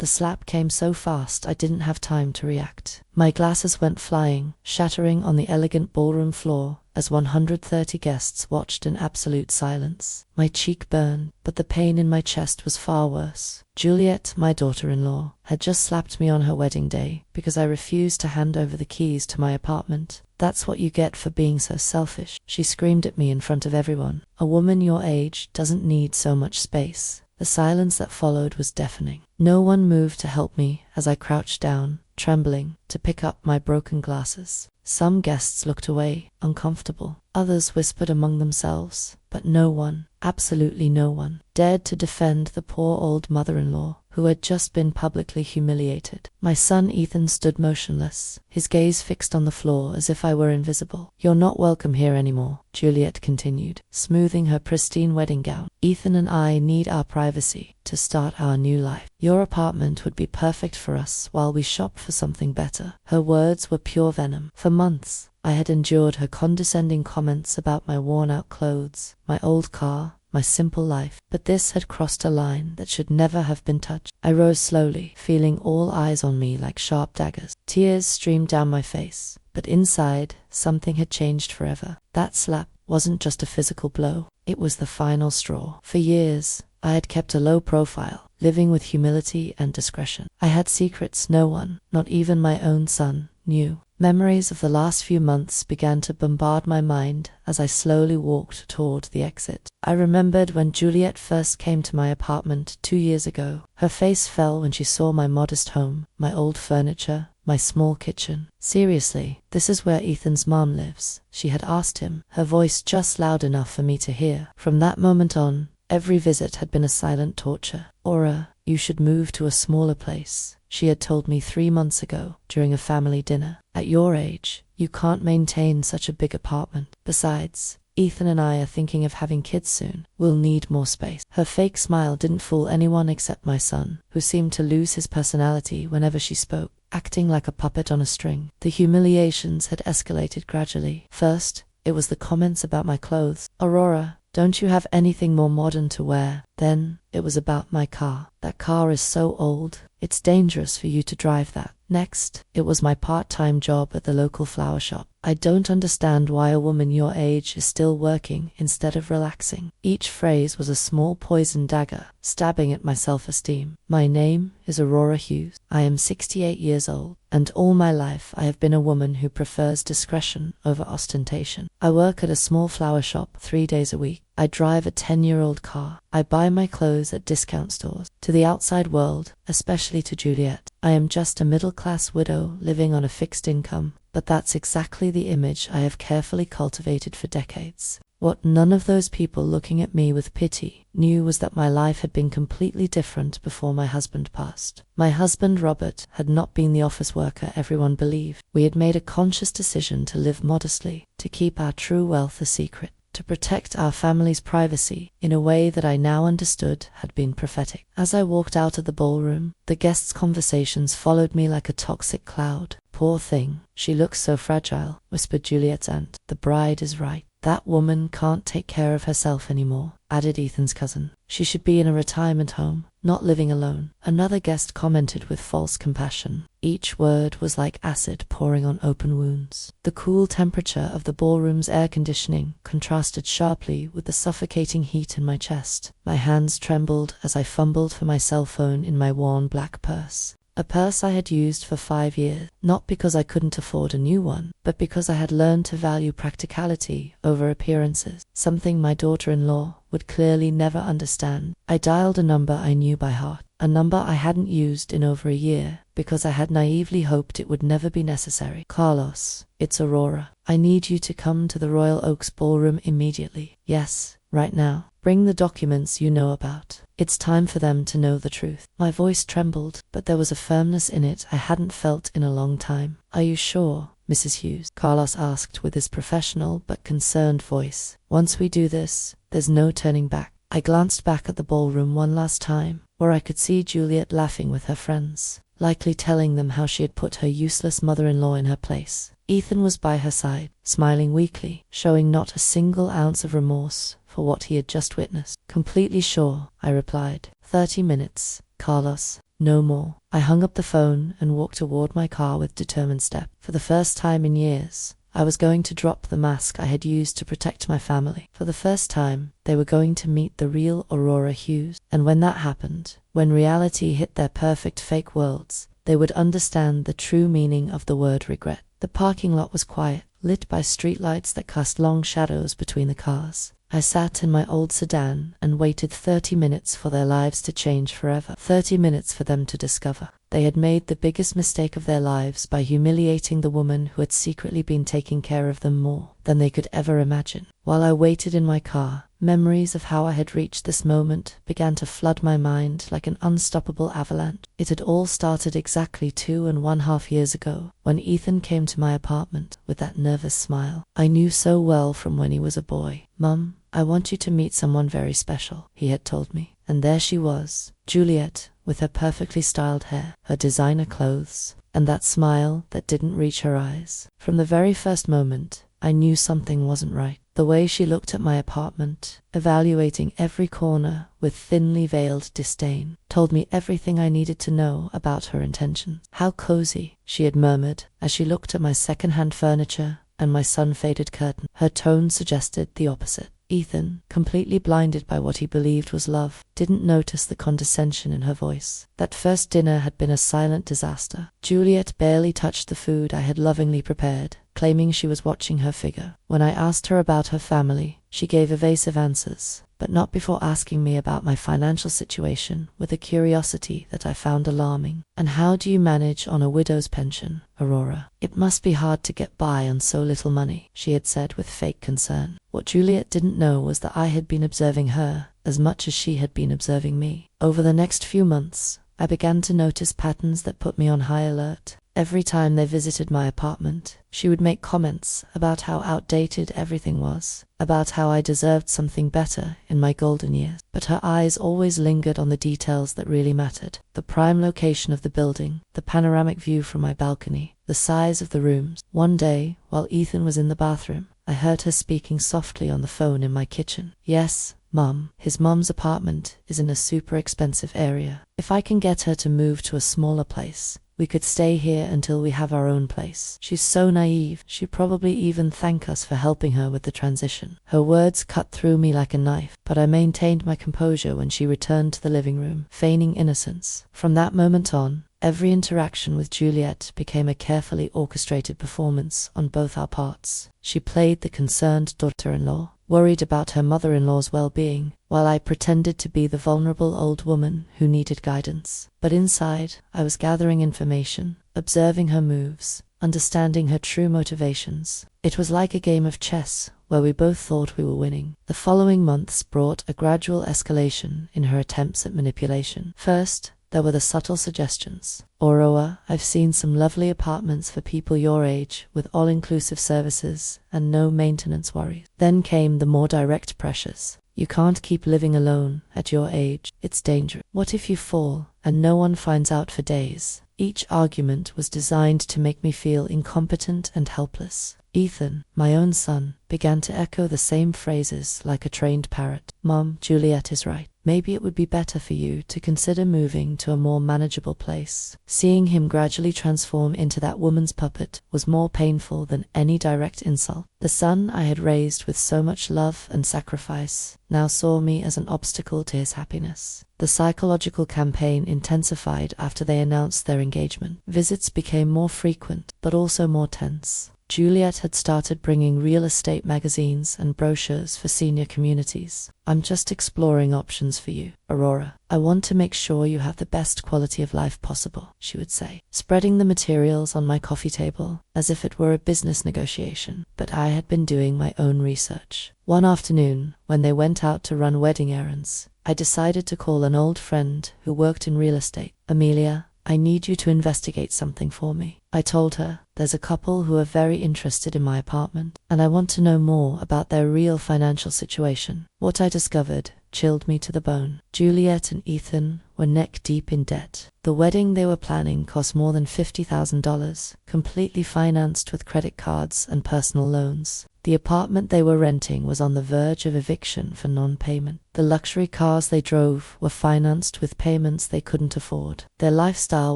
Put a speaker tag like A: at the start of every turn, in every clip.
A: The slap came so fast I didn't have time to react. My glasses went flying, shattering on the elegant ballroom floor as 130 guests watched in absolute silence. My cheek burned, but the pain in my chest was far worse. Juliet, my daughter-in-law, had just slapped me on her wedding day because I refused to hand over the keys to my apartment. "That's what you get for being so selfish," she screamed at me in front of everyone. "A woman your age doesn't need so much space." The silence that followed was deafening. No one moved to help me as I crouched down, trembling, to pick up my broken glasses. Some guests looked away, uncomfortable. Others whispered among themselves, but no one, absolutely no one, dared to defend the poor old mother-in-law who had just been publicly humiliated. My son Ethan stood motionless, his gaze fixed on the floor as if I were invisible. "You're not welcome here anymore," Juliet continued, smoothing her pristine wedding gown. "Ethan and I need our privacy to start our new life. Your apartment would be perfect for us while we shop for something better." Her words were pure venom. For months, I had endured her condescending comments about my worn-out clothes, my old car, my simple life, but this had crossed a line that should never have been touched. I rose slowly, feeling all eyes on me like sharp daggers. Tears streamed down my face, but inside, something had changed forever. That slap wasn't just a physical blow, it was the final straw. For years, I had kept a low profile, living with humility and discretion. I had secrets no one, not even my own son, knew. Memories of the last few months began to bombard my mind as I slowly walked toward the exit. I remembered when Juliet first came to my apartment 2 years ago. Her face fell when she saw my modest home, my old furniture, my small kitchen. "Seriously, this is where Ethan's mom lives?" she had asked him, her voice just loud enough for me to hear. From that moment on, every visit had been a silent torture. "Aura, you should move to a smaller place," she had told me 3 months ago during a family dinner. "At your age, you can't maintain such a big apartment. Besides, Ethan and I are thinking of having kids soon. We'll need more space." Her fake smile didn't fool anyone except my son, who seemed to lose his personality whenever she spoke, acting like a puppet on a string. The humiliations had escalated gradually. First, it was the comments about my clothes. "Aurora, don't you have anything more modern to wear?" Then, it was about my car. "That car is so old, it's dangerous for you to drive that." Next, it was my part-time job at the local flower shop. "I don't understand why a woman your age is still working instead of relaxing." Each phrase was a small poison dagger, stabbing at my self-esteem. "My name is Aurora Hughes. I am 68 years old, and all my life I have been a woman who prefers discretion over ostentation. I work at a small flower shop 3 days a week. I drive a 10-year-old car. I buy my clothes at discount stores. To the outside world, especially to Juliet, I am just a middle-class widow living on a fixed income. But that's exactly the image I have carefully cultivated for decades. What none of those people looking at me with pity knew was that my life had been completely different before my husband passed. My husband, Robert, had not been the office worker everyone believed. We had made a conscious decision to live modestly, to keep our true wealth a secret, to protect our family's privacy in a way that I now understood had been prophetic. As I walked out of the ballroom, the guests' conversations followed me like a toxic cloud. "Poor thing, she looks so fragile," whispered Juliet's aunt. "The bride is right. That woman can't take care of herself anymore," added Ethan's cousin. "She should be in a retirement home, not living alone." Another guest commented with false compassion. Each word was like acid pouring on open wounds. The cool temperature of the ballroom's air conditioning contrasted sharply with the suffocating heat in my chest. My hands trembled as I fumbled for my cell phone in my worn black purse. A purse I had used for 5 years, not because I couldn't afford a new one, but because I had learned to value practicality over appearances, something my daughter-in-law would clearly never understand. I dialed a number I knew by heart, a number I hadn't used in over a year, because I had naively hoped it would never be necessary. "Carlos, it's Aurora. I need you to come to the Royal Oaks Ballroom immediately. Yes, right now. Bring the documents you know about. It's time for them to know the truth." My voice trembled, but there was a firmness in it I hadn't felt in a long time. "Are you sure, Mrs. Hughes?" Carlos asked with his professional but concerned voice. "Once we do this, there's no turning back." I glanced back at the ballroom one last time, where I could see Juliet laughing with her friends, likely telling them how she had put her useless mother-in-law in her place. Ethan was by her side, smiling weakly, showing not a single ounce of remorse for what he had just witnessed. "Completely sure," I replied. 30 minutes, Carlos. No more. I hung up the phone and walked toward my car with determined step. For the first time in years, I was going to drop the mask I had used to protect my family. For the first time, they were going to meet the real Aurora Hughes. And when that happened, when reality hit their perfect fake worlds, they would understand the true meaning of the word regret. The parking lot was quiet, lit by streetlights that cast long shadows between the cars. I sat in my old sedan and waited 30 minutes for their lives to change forever. 30 minutes for them to discover they had made the biggest mistake of their lives by humiliating the woman who had secretly been taking care of them more than they could ever imagine. While I waited in my car, memories of how I had reached this moment began to flood my mind like an unstoppable avalanche. It had all started exactly 2.5 years ago, when Ethan came to my apartment with that nervous smile I knew so well from when he was a boy. "Mum, I want you to meet someone very special," he had told me. And there she was, Juliet, with her perfectly styled hair, her designer clothes, and that smile that didn't reach her eyes. From the very first moment, I knew something wasn't right. The way she looked at my apartment, evaluating every corner with thinly veiled disdain, told me everything I needed to know about her intentions. "How cozy," she had murmured as she looked at my second-hand furniture and my sun-faded curtain. Her tone suggested the opposite. Ethan, completely blinded by what he believed was love, didn't notice the condescension in her voice. That first dinner had been a silent disaster. Juliet barely touched the food I had lovingly prepared, claiming she was watching her figure. When I asked her about her family, she gave evasive answers, but not before asking me about my financial situation with a curiosity that I found alarming. "And how do you manage on a widow's pension, Aurora? It must be hard to get by on so little money," she had said with fake concern. What Juliet didn't know was that I had been observing her as much as she had been observing me. Over the next few months, I began to notice patterns that put me on high alert. Every time they visited my apartment, she would make comments about how outdated everything was, about how I deserved something better in my golden years. But her eyes always lingered on the details that really mattered: the prime location of the building, the panoramic view from my balcony, the size of the rooms. One day, while Ethan was in the bathroom, I heard her speaking softly on the phone in my kitchen. "Yes, Mum, his mum's apartment is in a super expensive area. If I can get her to move to a smaller place, we could stay here until we have our own place. She's so naive, she'd probably even thank us for helping her with the transition." Her words cut through me like a knife, but I maintained my composure when she returned to the living room, feigning innocence. From that moment on, every interaction with Juliet became a carefully orchestrated performance on both our parts. She played the concerned daughter-in-law, worried about her mother-in-law's well-being, while I pretended to be the vulnerable old woman who needed guidance. But inside, I was gathering information, observing her moves, understanding her true motivations. It was like a game of chess where we both thought we were winning. The following months brought a gradual escalation in her attempts at manipulation. First, there were the subtle suggestions. "Aurora, I've seen some lovely apartments for people your age with all-inclusive services and no maintenance worries." Then came the more direct pressures. "You can't keep living alone at your age. It's dangerous. What if you fall and no one finds out for days?" Each argument was designed to make me feel incompetent and helpless. Ethan, my own son, began to echo the same phrases like a trained parrot. "Mom, Juliet is right. Maybe it would be better for you to consider moving to a more manageable place." Seeing him gradually transform into that woman's puppet was more painful than any direct insult. The son I had raised with so much love and sacrifice now saw me as an obstacle to his happiness. The psychological campaign intensified after they announced their engagement. Visits became more frequent, but also more tense. Juliet had started bringing real estate magazines and brochures for senior communities. "I'm just exploring options for you, Aurora. I want to make sure you have the best quality of life possible," she would say, spreading the materials on my coffee table as if it were a business negotiation. But I had been doing my own research. One afternoon, when they went out to run wedding errands, I decided to call an old friend who worked in real estate. "Amelia, I need you to investigate something for me," I told her. "There's a couple who are very interested in my apartment, and I want to know more about their real financial situation." What I discovered chilled me to the bone. Juliet and Ethan were neck-deep in debt. The wedding they were planning cost more than $50,000, completely financed with credit cards and personal loans. The apartment they were renting was on the verge of eviction for non-payment. The luxury cars they drove were financed with payments they couldn't afford. Their lifestyle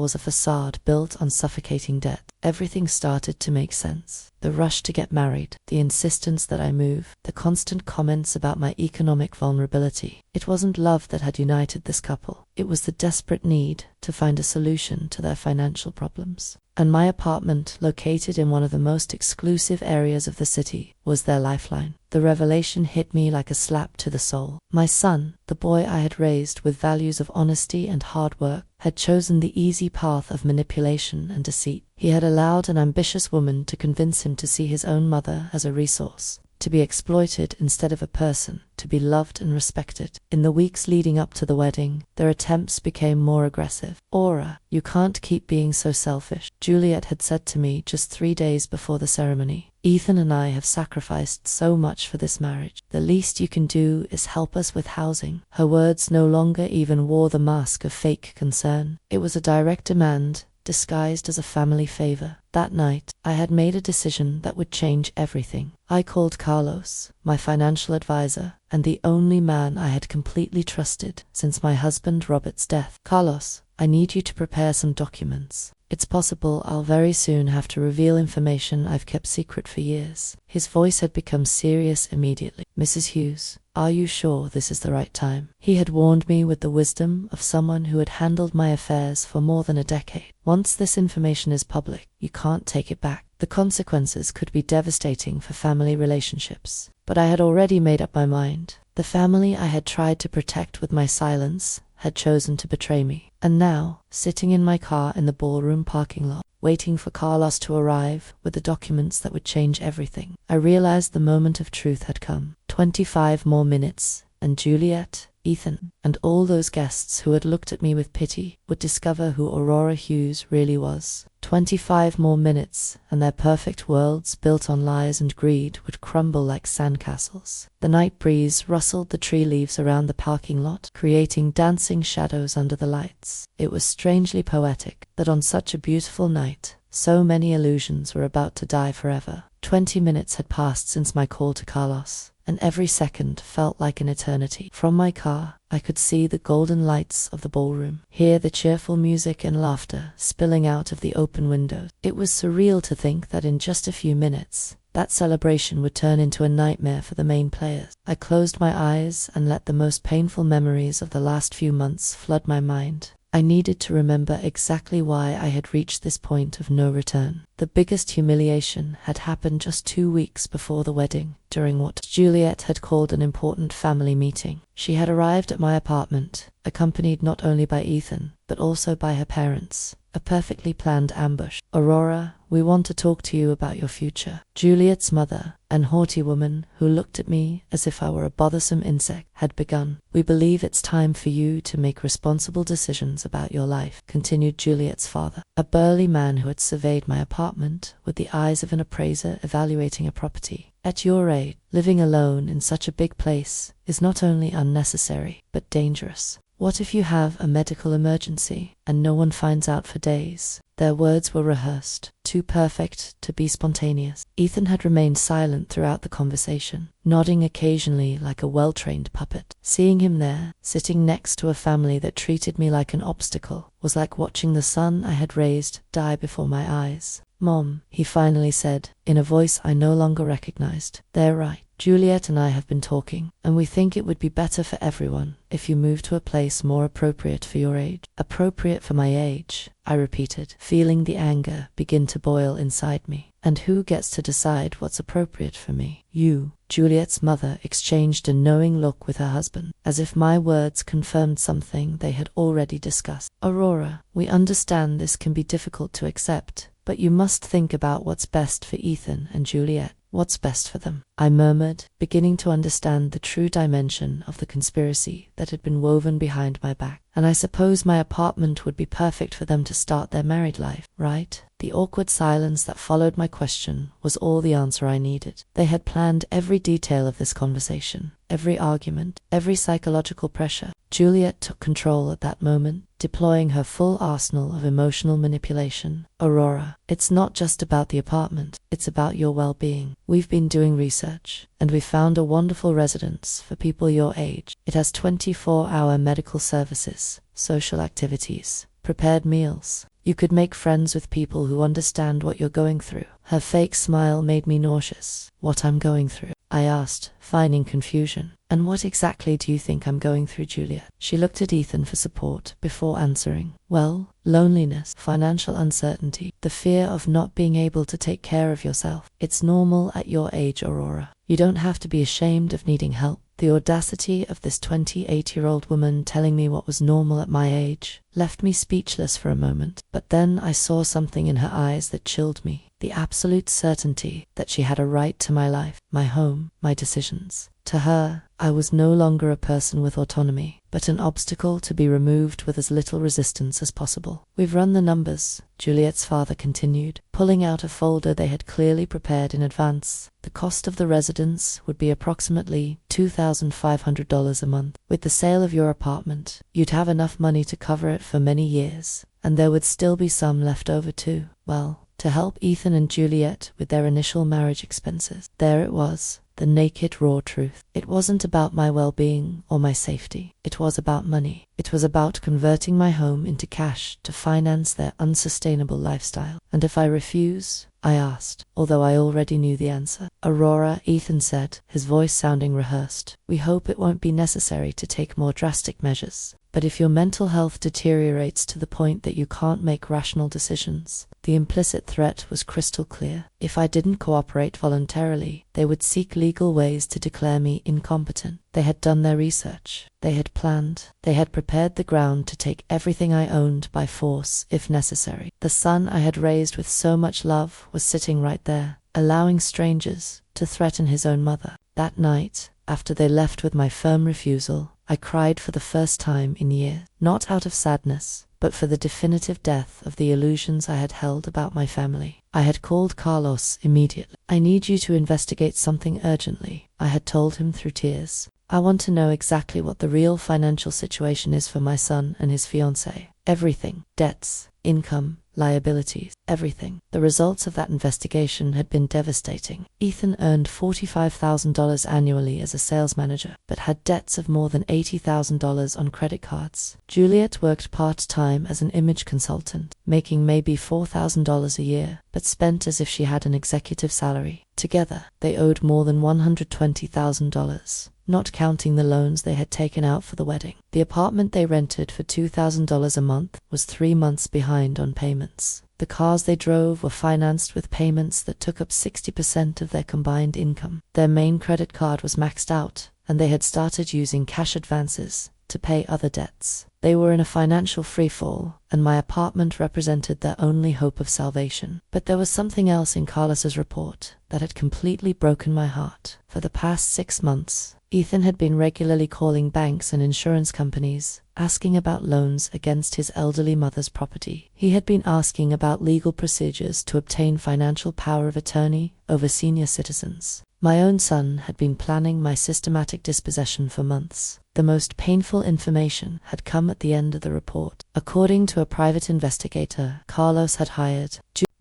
A: was a facade built on suffocating debt. Everything started to make sense. The rush to get married, the insistence that I move, the constant comments about my economic vulnerability. It wasn't love that had united this couple. It was the desperate need to find a solution to their financial problems. And my apartment, located in one of the most exclusive areas of the city, was their lifeline. The revelation hit me like a slap to the soul. My son, the boy I had raised with values of honesty and hard work, had chosen the easy path of manipulation and deceit. He had allowed an ambitious woman to convince him to see his own mother as a resource, to be exploited instead of a person, to be loved and respected. In the weeks leading up to the wedding, their attempts became more aggressive. "Aura, you can't keep being so selfish," Juliet had said to me just 3 days before the ceremony. "Ethan and I have sacrificed so much for this marriage. The least you can do is help us with housing." Her words no longer even wore the mask of fake concern. It was a direct demand, disguised as a family favor. That night, I had made a decision that would change everything. I called Carlos, my financial advisor, and the only man I had completely trusted since my husband Robert's death. "Carlos, I need you to prepare some documents. It's possible I'll very soon have to reveal information I've kept secret for years." His voice had become serious immediately. "Mrs. Hughes, are you sure this is the right time?" He had warned me with the wisdom of someone who had handled my affairs for more than a decade. "Once this information is public, you can't take it back. The consequences could be devastating for family relationships." But I had already made up my mind. The family I had tried to protect with my silence had chosen to betray me. And now, sitting in my car in the ballroom parking lot, waiting for Carlos to arrive with the documents that would change everything, I realized the moment of truth had come. 25 more minutes, and Juliet, Ethan, and all those guests who had looked at me with pity would discover who Aurora Hughes really was. 25 more minutes, and their perfect worlds built on lies and greed would crumble like sandcastles. The night breeze rustled the tree leaves around the parking lot, creating dancing shadows under the lights. It was strangely poetic that on such a beautiful night, so many illusions were about to die forever. 20 minutes had passed since my call to Carlos, and every second felt like an eternity. From my car, I could see the golden lights of the ballroom, hear the cheerful music and laughter spilling out of the open windows. It was surreal to think that in just a few minutes, that celebration would turn into a nightmare for the main players. I closed my eyes and let the most painful memories of the last few months flood my mind. I needed to remember exactly why I had reached this point of no return. The biggest humiliation had happened just 2 weeks before the wedding, during what Juliet had called an important family meeting. She had arrived at my apartment, accompanied not only by Ethan, but also by her parents. A perfectly planned ambush. "Aurora, we want to talk to you about your future." Juliet's mother, an haughty woman who looked at me as if I were a bothersome insect, had begun. "We believe it's time for you to make responsible decisions about your life," continued Juliet's father, a burly man who had surveyed my apartment with the eyes of an appraiser evaluating a property. "At your age, living alone in such a big place is not only unnecessary, but dangerous. What if you have a medical emergency and no one finds out for days?" Their words were rehearsed, too perfect to be spontaneous. Ethan had remained silent throughout the conversation, nodding occasionally like a well-trained puppet. Seeing him there, sitting next to a family that treated me like an obstacle, was like watching the son I had raised die before my eyes. "Mom," he finally said, in a voice I no longer recognized. "They're right. Juliet and I have been talking, and we think it would be better for everyone if you move to a place more appropriate for your age." "Appropriate for my age," I repeated, feeling the anger begin to boil inside me. "And who gets to decide what's appropriate for me?" "You." Juliet's mother exchanged a knowing look with her husband, as if my words confirmed something they had already discussed. "Aurora, we understand this can be difficult to accept, but you must think about what's best for Ethan and Juliet. What's best for them?" I murmured, beginning to understand the true dimension of the conspiracy that had been woven behind my back. "And I suppose my apartment would be perfect for them to start their married life, right?" The awkward silence that followed my question was all the answer I needed. They had planned every detail of this conversation, every argument, every psychological pressure. Juliet took control at that moment. deploying her full arsenal of emotional manipulation. Aurora, it's not just about the apartment, it's about your well-being. We've been doing research, and we found a wonderful residence for people your age. It has 24-hour medical services, social activities, prepared meals. You could make friends with people who understand what you're going through. Her fake smile made me nauseous. What I'm going through? I asked, feigning confusion. And what exactly do you think I'm going through, Juliet? She looked at Ethan for support before answering. Well, loneliness, financial uncertainty, the fear of not being able to take care of yourself. It's normal at your age, Aurora. You don't have to be ashamed of needing help. The audacity of this 28-year-old woman telling me what was normal at my age left me speechless for a moment. But then I saw something in her eyes that chilled me. The absolute certainty that she had a right to my life, my home, my decisions. To her, I was no longer a person with autonomy, but an obstacle to be removed with as little resistance as possible. We've run the numbers, Juliet's father continued, pulling out a folder they had clearly prepared in advance. The cost of the residence would be approximately $2,500 a month. With the sale of your apartment, you'd have enough money to cover it for many years, and there would still be some left over too. Well, to help Ethan and Juliet with their initial marriage expenses. There it was, the naked, raw truth. It wasn't about my well-being or my safety. It was about money. It was about converting my home into cash to finance their unsustainable lifestyle. And if I refuse? I asked, although I already knew the answer. Aurora, Ethan said, his voice sounding rehearsed. We hope it won't be necessary to take more drastic measures. But if your mental health deteriorates to the point that you can't make rational decisions, the implicit threat was crystal clear. If I didn't cooperate voluntarily, they would seek legal ways to declare me incompetent. They had done their research. They had planned. They had prepared the ground to take everything I owned by force, if necessary. The son I had raised with so much love was sitting right there, allowing strangers to threaten his own mother. That night, after they left with my firm refusal, I cried for the first time in years, not out of sadness, but for the definitive death of the illusions I had held about my family. I had called Carlos immediately. I need you to investigate something urgently, I had told him through tears. I want to know exactly what the real financial situation is for my son and his fiancée. Everything. Debts, income, liabilities, everything. The results of that investigation had been devastating. Ethan earned $45,000 annually as a sales manager, but had debts of more than $80,000 on credit cards. Juliet worked part-time as an image consultant, making maybe $4,000 a year, but spent as if she had an executive salary. Together, they owed more than $120,000. Not counting the loans they had taken out for the wedding. The apartment they rented for $2,000 a month was 3 months behind on payments. The cars they drove were financed with payments that took up 60% of their combined income. Their main credit card was maxed out, and they had started using cash advances to pay other debts. They were in a financial freefall, and my apartment represented their only hope of salvation. But there was something else in Carlos's report that had completely broken my heart. For the past 6 months, Ethan had been regularly calling banks and insurance companies, asking about loans against his elderly mother's property. He had been asking about legal procedures to obtain financial power of attorney over senior citizens. My own son had been planning my systematic dispossession for months. The most painful information had come at the end of the report. According to a private investigator Carlos had hired,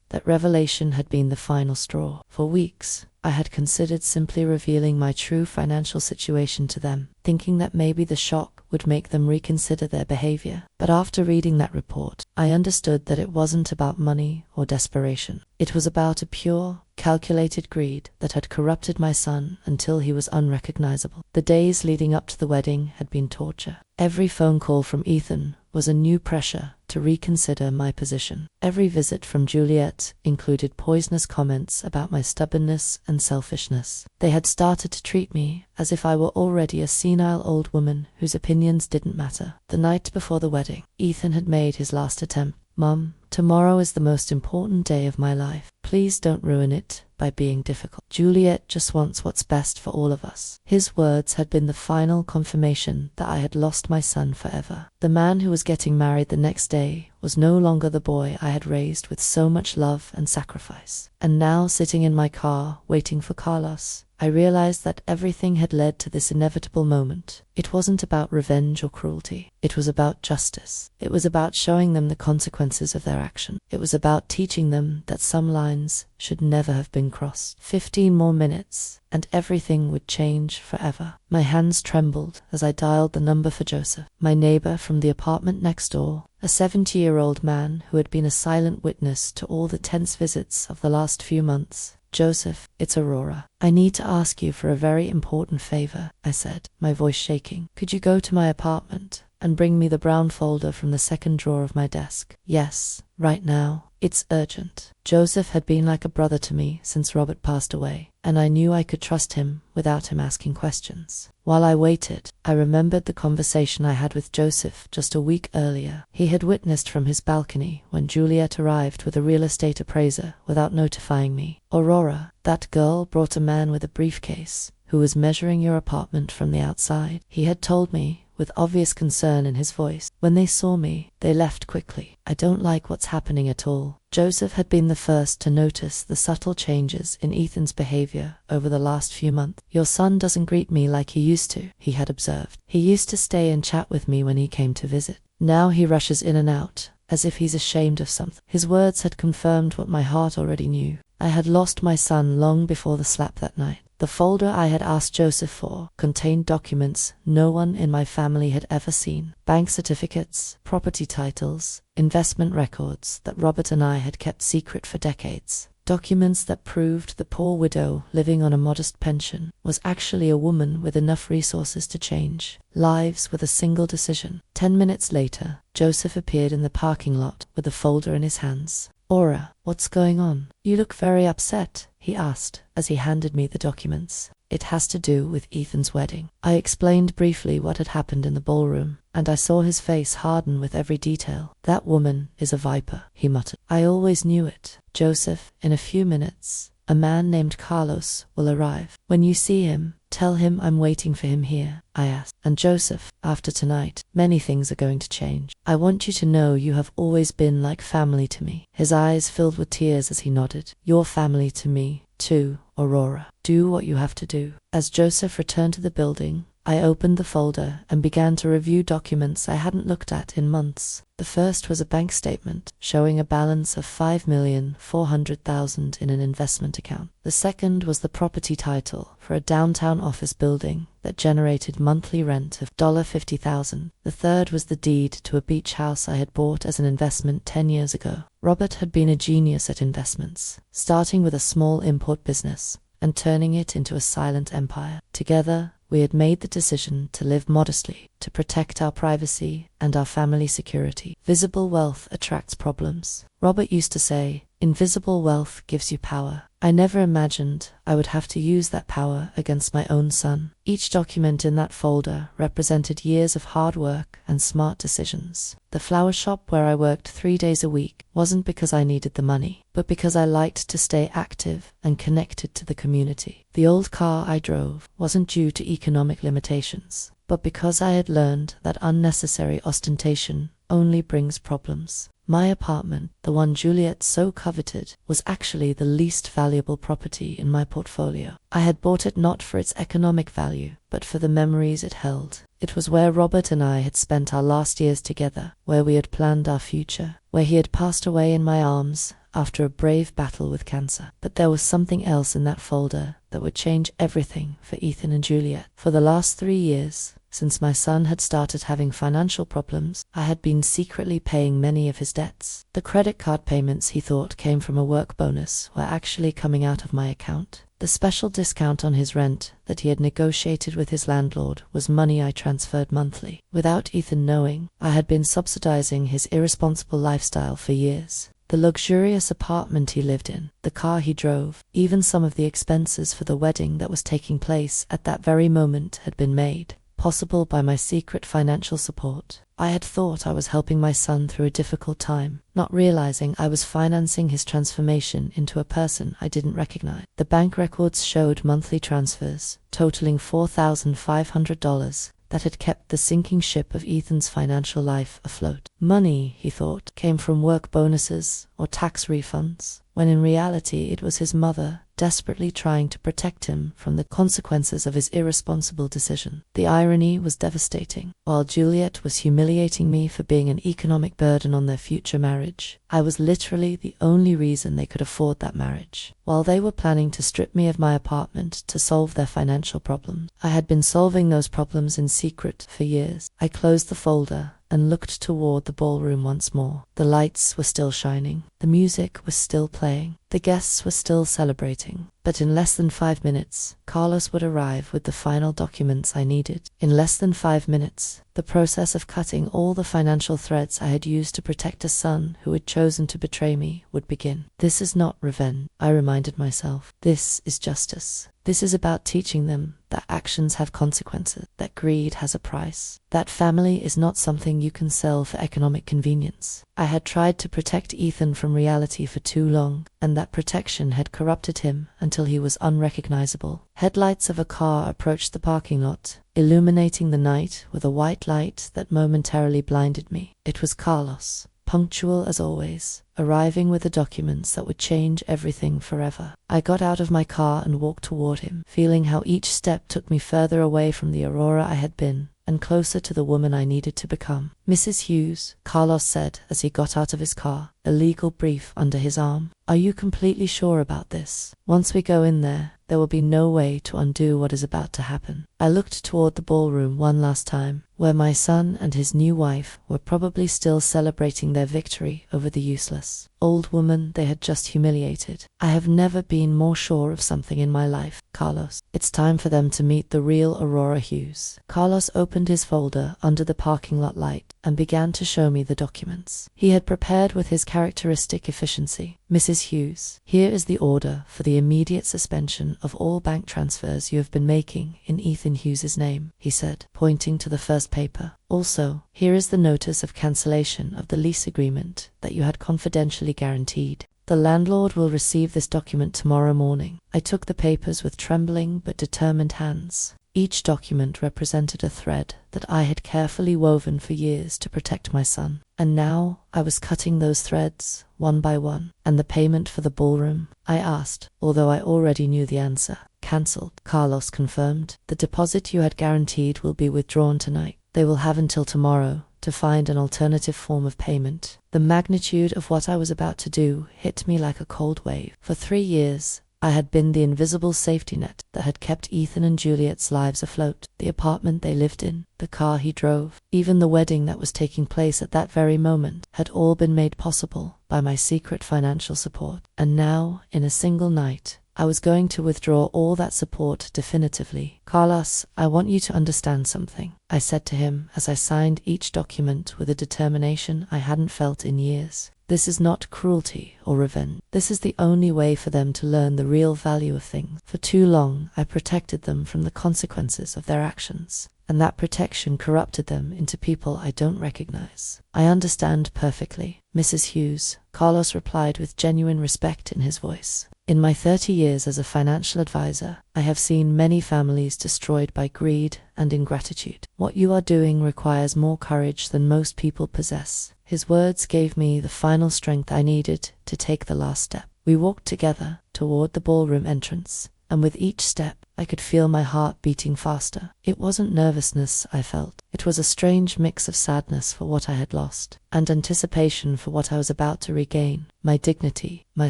A: that revelation had been the final straw. For weeks, I had considered simply revealing my true financial situation to them, thinking that maybe the shock would make them reconsider their behavior. But after reading that report, I understood that it wasn't about money or desperation. It was about a pure, calculated greed that had corrupted my son until he was unrecognizable. The days leading up to the wedding had been torture. Every phone call from Ethan was a new pressure to reconsider my position. Every visit from Juliet included poisonous comments about my stubbornness and selfishness. They had started to treat me as if I were already a senile old woman whose opinions didn't matter. The night before the wedding, Ethan had made his last attempt. Mum, tomorrow is the most important day of my life. Please don't ruin it by being difficult. Juliet just wants what's best for all of us. His words had been the final confirmation that I had lost my son forever. The man who was getting married the next day was no longer the boy I had raised with so much love and sacrifice. And now, sitting in my car, waiting for Carlos, I realized that everything had led to this inevitable moment. It wasn't about revenge or cruelty. It was about justice. It was about showing them the consequences of their action. It was about teaching them that some lines should never have been crossed. 15 more minutes, and everything would change forever. My hands trembled as I dialed the number for Joseph, my neighbor from the apartment next door, a 70-year-old man who had been a silent witness to all the tense visits of the last few months. Joseph, it's Aurora. I need to ask you for a very important favor, I said, my voice shaking. Could you go to my apartment and bring me the brown folder from the second drawer of my desk? Yes, right now. It's urgent. Joseph had been like a brother to me since Robert passed away, and I knew I could trust him without him asking questions. While I waited, I remembered the conversation I had with Joseph just a week earlier. He had witnessed from his balcony when Juliet arrived with a real estate appraiser without notifying me. Aurora, that girl brought a man with a briefcase who was measuring your apartment from the outside. He had told me, with obvious concern in his voice. When they saw me, they left quickly. I don't like what's happening at all. Joseph had been the first to notice the subtle changes in Ethan's behavior over the last few months. Your son doesn't greet me like he used to, he had observed. He used to stay and chat with me when he came to visit. Now he rushes in and out, as if he's ashamed of something. His words had confirmed what my heart already knew. I had lost my son long before the slap that night. The folder I had asked Joseph for contained documents no one in my family had ever seen. Bank certificates, property titles, investment records that Robert and I had kept secret for decades. Documents that proved the poor widow living on a modest pension was actually a woman with enough resources to change lives with a single decision. 10 minutes later, Joseph appeared in the parking lot with a folder in his hands. Aura, what's going on? You look very upset, he asked as he handed me the documents. It has to do with Ethan's wedding. I explained briefly what had happened in the ballroom, and I saw his face harden with every detail. That woman is a viper, he muttered. I always knew it. Joseph, in a few minutes, a man named Carlos will arrive. When you see him, tell him I'm waiting for him here, I asked. And Joseph, after tonight, many things are going to change. I want you to know you have always been like family to me. His eyes filled with tears as he nodded. Your family to me, too, Aurora. Do what you have to do. As Joseph returned to the building, I opened the folder and began to review documents I hadn't looked at in months. The first was a bank statement showing a balance of $5,400,000 in an investment account. The second was the property title for a downtown office building that generated monthly rent of $50,000. The third was the deed to a beach house I had bought as an investment 10 years ago. Robert had been a genius at investments, starting with a small import business and turning it into a silent empire. Together, we had made the decision to live modestly, to protect our privacy and our family security. Visible wealth attracts problems. Robert used to say, invisible wealth gives you power. I never imagined I would have to use that power against my own son. Each document in that folder represented years of hard work and smart decisions. The flower shop where I worked 3 days a week wasn't because I needed the money, but because I liked to stay active and connected to the community. The old car I drove wasn't due to economic limitations, but because I had learned that unnecessary ostentation only brings problems. My apartment, the one Juliet so coveted, was actually the least valuable property in my portfolio. I had bought it not for its economic value, but for the memories it held. It was where Robert and I had spent our last years together, where we had planned our future, where he had passed away in my arms after a brave battle with cancer. But there was something else in that folder that would change everything for Ethan and Juliet. For the last 3 years, since my son had started having financial problems, I had been secretly paying many of his debts. The credit card payments he thought came from a work bonus were actually coming out of my account. The special discount on his rent that he had negotiated with his landlord was money I transferred monthly. Without Ethan knowing, I had been subsidizing his irresponsible lifestyle for years. The luxurious apartment he lived in, the car he drove, even some of the expenses for the wedding that was taking place at that very moment had been made possible by my secret financial support. I had thought I was helping my son through a difficult time, not realizing I was financing his transformation into a person I didn't recognize. The bank records showed monthly transfers, totaling $4,500, that had kept the sinking ship of Ethan's financial life afloat. Money, he thought, came from work bonuses or tax refunds, when in reality it was his mother, desperately trying to protect him from the consequences of his irresponsible decision. The irony was devastating. While Juliet was humiliating me for being an economic burden on their future marriage, I was literally the only reason they could afford that marriage. While they were planning to strip me of my apartment to solve their financial problems, I had been solving those problems in secret for years. I closed the folder and looked toward the ballroom once more. The lights were still shining. The music was still playing. The guests were still celebrating. But in less than 5 minutes, Carlos would arrive with the final documents I needed. In less than 5 minutes, the process of cutting all the financial threads I had used to protect a son who had chosen to betray me would begin. This is not revenge, I reminded myself. This is justice. This is about teaching them that actions have consequences, that greed has a price, that family is not something you can sell for economic convenience. I had tried to protect Ethan from reality for too long, and that protection had corrupted him until he was unrecognizable. Headlights of a car approached the parking lot, illuminating the night with a white light that momentarily blinded me. It was Carlos, punctual as always, arriving with the documents that would change everything forever. I got out of my car and walked toward him, feeling how each step took me further away from the Aurora I had been, and closer to the woman I needed to become. "Mrs. Hughes," Carlos said as he got out of his car, a legal brief under his arm. "Are you completely sure about this? Once we go in there will be no way to undo what is about to happen." I looked toward the ballroom one last time, where my son and his new wife were probably still celebrating their victory over the useless old woman they had just humiliated. "I have never been more sure of something in my life, Carlos. It's time for them to meet the real Aurora Hughes." Carlos opened his folder under the parking lot light and began to show me the documents. He had prepared with his characteristic efficiency. "Mrs. Hughes, here is the order for the immediate suspension of all bank transfers you have been making in Ethan Hughes's name," he said, pointing to the first paper. "Also, here is the notice of cancellation of the lease agreement that you had confidentially guaranteed. The landlord will receive this document tomorrow morning." I took the papers with trembling but determined hands. Each document represented a thread that I had carefully woven for years to protect my son. And now I was cutting those threads, one by one. "And the payment for the ballroom?" I asked, although I already knew the answer. "Cancelled," Carlos confirmed. "The deposit you had guaranteed will be withdrawn tonight. They will have until tomorrow to find an alternative form of payment." The magnitude of what I was about to do hit me like a cold wave. For 3 years, I had been the invisible safety net that had kept Ethan and Juliet's lives afloat. The apartment they lived in, the car he drove, even the wedding that was taking place at that very moment, had all been made possible by my secret financial support. And now, in a single night, I was going to withdraw all that support definitively. "Carlos, I want you to understand something," I said to him as I signed each document with a determination I hadn't felt in years. "This is not cruelty or revenge. This is the only way for them to learn the real value of things. For too long, I protected them from the consequences of their actions, and that protection corrupted them into people I don't recognize." "I understand perfectly, Mrs. Hughes," Carlos replied with genuine respect in his voice. "In my 30 years as a financial advisor, I have seen many families destroyed by greed and ingratitude. What you are doing requires more courage than most people possess." His words gave me the final strength I needed to take the last step. We walked together toward the ballroom entrance, and with each step, I could feel my heart beating faster. It wasn't nervousness I felt. It was a strange mix of sadness for what I had lost, and anticipation for what I was about to regain. My dignity, my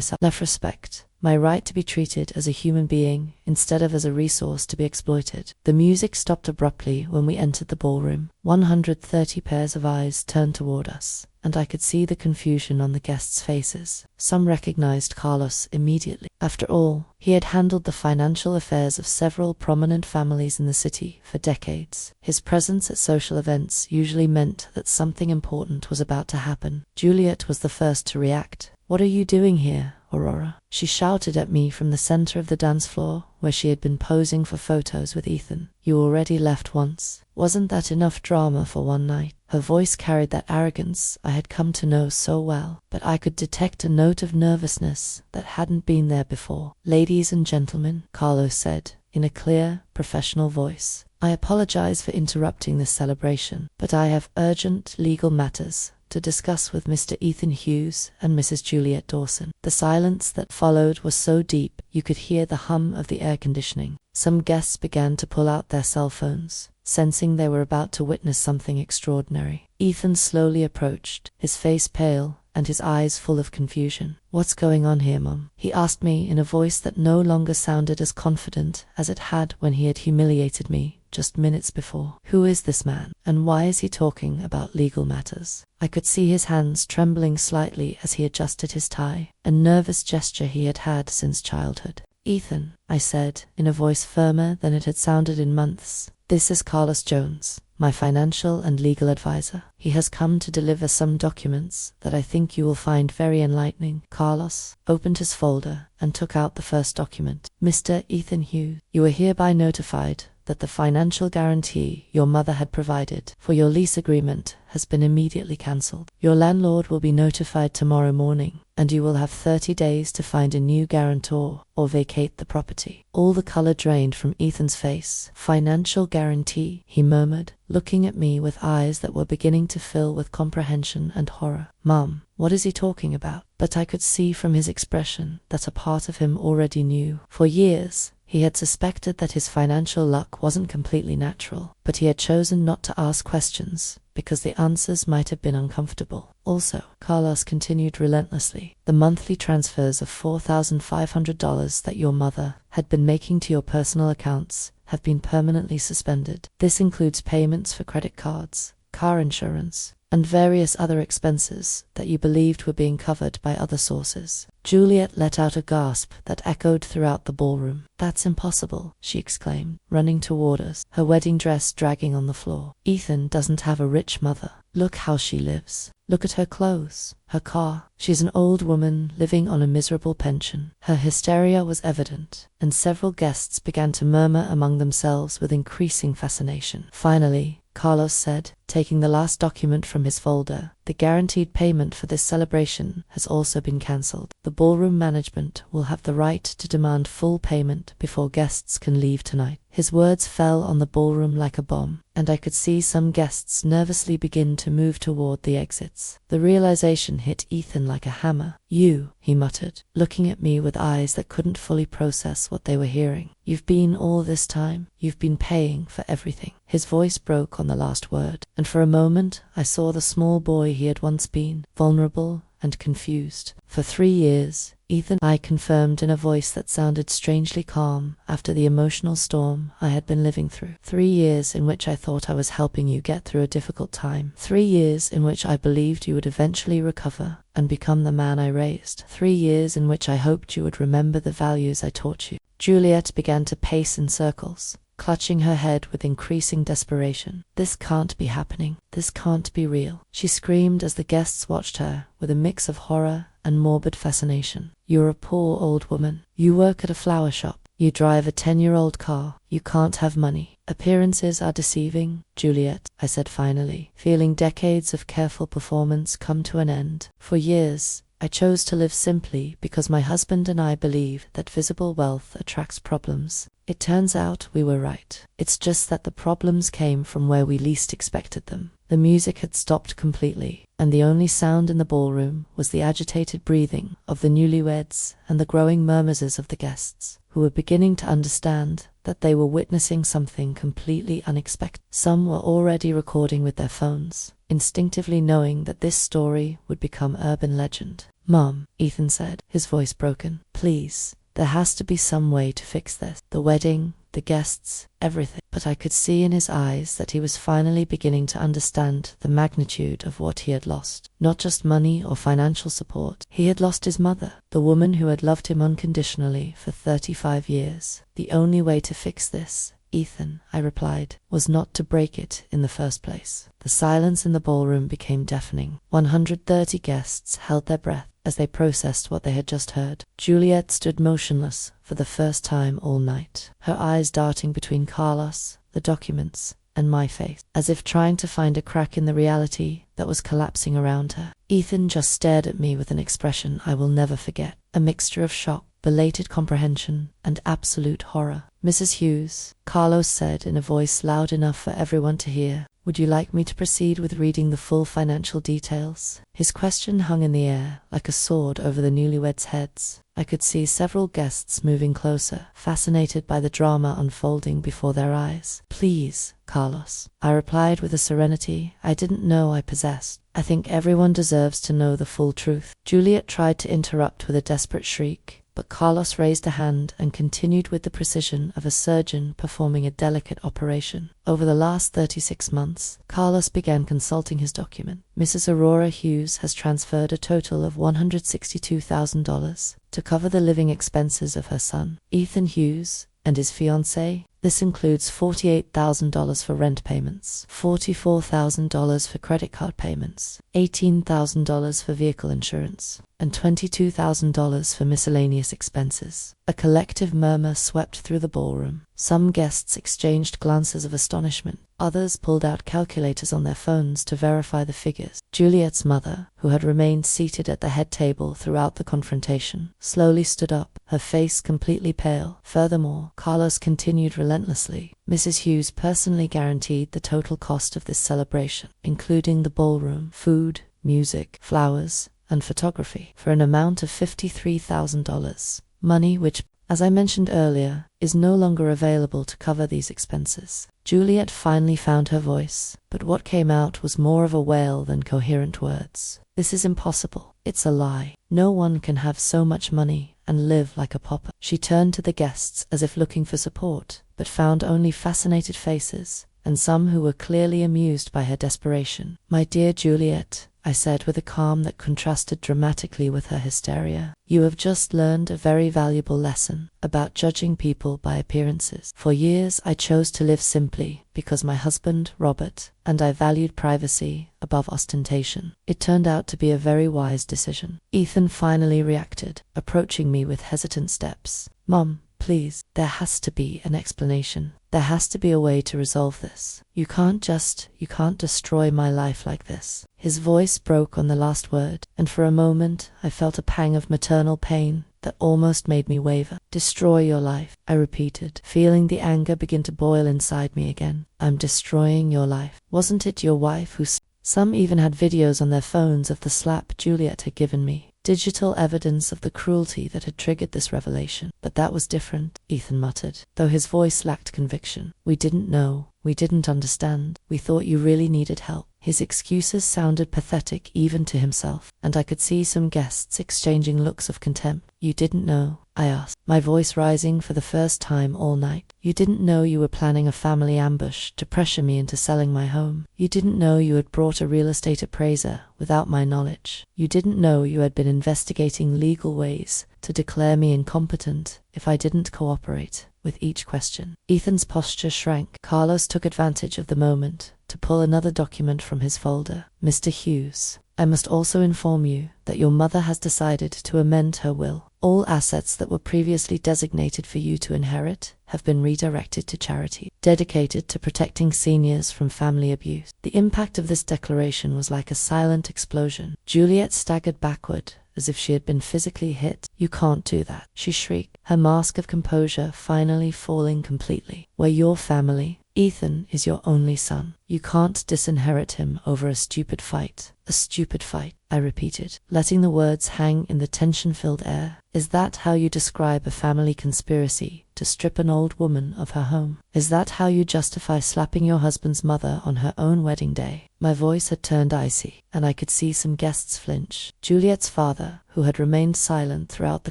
A: self-respect, my right to be treated as a human being instead of as a resource to be exploited. The music stopped abruptly when we entered the ballroom. 130 pairs of eyes turned toward us, and I could see the confusion on the guests' faces. Some recognized Carlos immediately. After all, he had handled the financial affairs of several prominent families in the city for decades. His presence at social events usually meant that something important was about to happen. Juliet was the first to react. "What are you doing here, Aurora?" She shouted at me from the center of the dance floor, where she had been posing for photos with Ethan. "You already left once. Wasn't that enough drama for one night?" Her voice carried that arrogance I had come to know so well, but I could detect a note of nervousness that hadn't been there before. "Ladies and gentlemen," Carlos said, in a clear, professional voice, "I apologize for interrupting this celebration, but I have urgent legal matters to discuss with Mr. Ethan Hughes and Mrs. Juliet Dawson. The silence that followed was so deep you could hear the hum of the air conditioning. Some guests began to pull out their cell phones, sensing they were about to witness something extraordinary. Ethan slowly approached, his face pale and his eyes full of confusion. "What's going on here, Mum?" he asked me in a voice that no longer sounded as confident as it had when he had humiliated me just minutes before. "Who is this man, and why is he talking about legal matters?" I could see his hands trembling slightly as he adjusted his tie, a nervous gesture he had had since childhood. "Ethan," I said, in a voice firmer than it had sounded in months, "this is Carlos Jones, my financial and legal advisor. He has come to deliver some documents that I think you will find very enlightening." Carlos opened his folder and took out the first document. "Mr. Ethan Hughes, you are hereby notified that the financial guarantee your mother had provided for your lease agreement has been immediately cancelled. Your landlord will be notified tomorrow morning, and you will have 30 days to find a new guarantor or vacate the property." All the color drained from Ethan's face. "Financial guarantee," he murmured, looking at me with eyes that were beginning to fill with comprehension and horror. "Mum, what is he talking about?" But I could see from his expression that a part of him already knew. For years, he had suspected that his financial luck wasn't completely natural, but he had chosen not to ask questions because the answers might have been uncomfortable. "Also," Carlos continued relentlessly, "the monthly transfers of $4,500 that your mother had been making to your personal accounts have been permanently suspended. This includes payments for credit cards, car insurance, and various other expenses that you believed were being covered by other sources." Juliet let out a gasp that echoed throughout the ballroom. "That's impossible," she exclaimed, running toward us, her wedding dress dragging on the floor. "Ethan doesn't have a rich mother. Look how she lives. Look at her clothes, her car. She's an old woman living on a miserable pension." Her hysteria was evident, and several guests began to murmur among themselves with increasing fascination. Finally, Carlos said, taking the last document from his folder, "The guaranteed payment for this celebration has also been cancelled. The ballroom management will have the right to demand full payment before guests can leave tonight." His words fell on the ballroom like a bomb, and I could see some guests nervously begin to move toward the exits. The realization hit Ethan like a hammer. "You," he muttered, looking at me with eyes that couldn't fully process what they were hearing. "You've been all this time. You've been paying for everything." His voice broke on the last word, and for a moment I saw the small boy he had once been, vulnerable and confused. "For 3 years, Ethan," I confirmed in a voice that sounded strangely calm after the emotional storm I had been living through. 3 years in which I thought I was helping you get through a difficult time. 3 years in which I believed you would eventually recover and become the man I raised. 3 years in which I hoped you would remember the values I taught you." Juliet began to pace in circles, clutching her head with increasing desperation. "This can't be happening. This can't be real," she screamed as the guests watched her with a mix of horror and morbid fascination. "You're a poor old woman. You work at a flower shop. You drive a 10-year-old car. You can't have money. Appearances are deceiving, Juliet," I said finally, feeling decades of careful performance come to an end. "For years, I chose to live simply because my husband and I believe that visible wealth attracts problems. It turns out we were right. It's just that the problems came from where we least expected them." The music had stopped completely, and the only sound in the ballroom was the agitated breathing of the newlyweds and the growing murmurs of the guests, who were beginning to understand that they were witnessing something completely unexpected. Some were already recording with their phones, instinctively knowing that this story would become urban legend. "Mom," Ethan said, his voice broken, "please, there has to be some way to fix this. The wedding, the guests, everything." But I could see in his eyes that he was finally beginning to understand the magnitude of what he had lost. Not just money or financial support. He had lost his mother, the woman who had loved him unconditionally for 35 years. "The only way to fix this, Ethan," I replied, "was not to break it in the first place." The silence in the ballroom became deafening. 130 guests held their breath as they processed what they had just heard. Juliet stood motionless for the first time all night, her eyes darting between Carlos, the documents, and my face, as if trying to find a crack in the reality that was collapsing around her. Ethan just stared at me with an expression I will never forget, a mixture of shock, belated comprehension, and absolute horror. "Mrs. Hughes," Carlos said in a voice loud enough for everyone to hear, Would you like me to proceed with reading the full financial details? His question hung in the air like a sword over the newlyweds' heads. I could see several guests moving closer, fascinated by the drama unfolding before their eyes. Please, Carlos, I replied with a serenity I didn't know I possessed. I think everyone deserves to know the full truth. Juliet tried to interrupt with a desperate shriek, but Carlos raised a hand and continued with the precision of a surgeon performing a delicate operation. Over the last 36 months, Carlos began consulting his document. Mrs. Aurora Hughes has transferred a total of $162,000 to cover the living expenses of her son, Ethan Hughes, and his fiancée. This includes $48,000 for rent payments, $44,000 for credit card payments, $18,000 for vehicle insurance, and $22,000 for miscellaneous expenses. A collective murmur swept through the ballroom. Some guests exchanged glances of astonishment. Others pulled out calculators on their phones to verify the figures. Juliet's mother, who had remained seated at the head table throughout the confrontation, slowly stood up, her face completely pale. Furthermore, Carlos continued relentlessly. Mrs. Hughes personally guaranteed the total cost of this celebration, including the ballroom, food, music, flowers, and photography, for an amount of $53,000, money which, as I mentioned earlier, is no longer available to cover these expenses. Juliet finally found her voice, but what came out was more of a wail than coherent words. This is impossible. It's a lie. No one can have so much money and live like a pauper. She turned to the guests as if looking for support, but found only fascinated faces, and some who were clearly amused by her desperation. My dear Juliet, I said with a calm that contrasted dramatically with her hysteria, you have just learned a very valuable lesson about judging people by appearances. For years I chose to live simply because my husband, Robert, and I valued privacy above ostentation. It turned out to be a very wise decision. Ethan finally reacted, approaching me with hesitant steps. Mom, please, there has to be an explanation. There has to be a way to resolve this. You can't destroy my life like this. His voice broke on the last word, and for a moment I felt a pang of maternal pain that almost made me waver. Destroy your life, I repeated, feeling the anger begin to boil inside me again. I'm destroying your life. Wasn't it your wife who... Some even had videos on their phones of the slap Juliet had given me. Digital evidence of the cruelty that had triggered this revelation. But that was different, Ethan muttered, though his voice lacked conviction. We didn't know. We didn't understand. We thought you really needed help. His excuses sounded pathetic even to himself, and I could see some guests exchanging looks of contempt. You didn't know? I asked, my voice rising for the first time all night. You didn't know you were planning a family ambush to pressure me into selling my home. You didn't know you had brought a real estate appraiser without my knowledge. You didn't know you had been investigating legal ways to declare me incompetent if I didn't cooperate with each question. Ethan's posture shrank. Carlos took advantage of the moment to pull another document from his folder. Mr. Hughes, I must also inform you that your mother has decided to amend her will. All assets that were previously designated for you to inherit have been redirected to charity, dedicated to protecting seniors from family abuse. The impact of this declaration was like a silent explosion. Juliet staggered backward, as if she had been physically hit. You can't do that, she shrieked, her mask of composure finally falling completely. We're your family. Ethan is your only son. You can't disinherit him over a stupid fight. A stupid fight, I repeated, letting the words hang in the tension-filled air. Is that how you describe a family conspiracy to strip an old woman of her home? Is that how you justify slapping your husband's mother on her own wedding day? My voice had turned icy, and I could see some guests flinch. Juliet's father, who had remained silent throughout the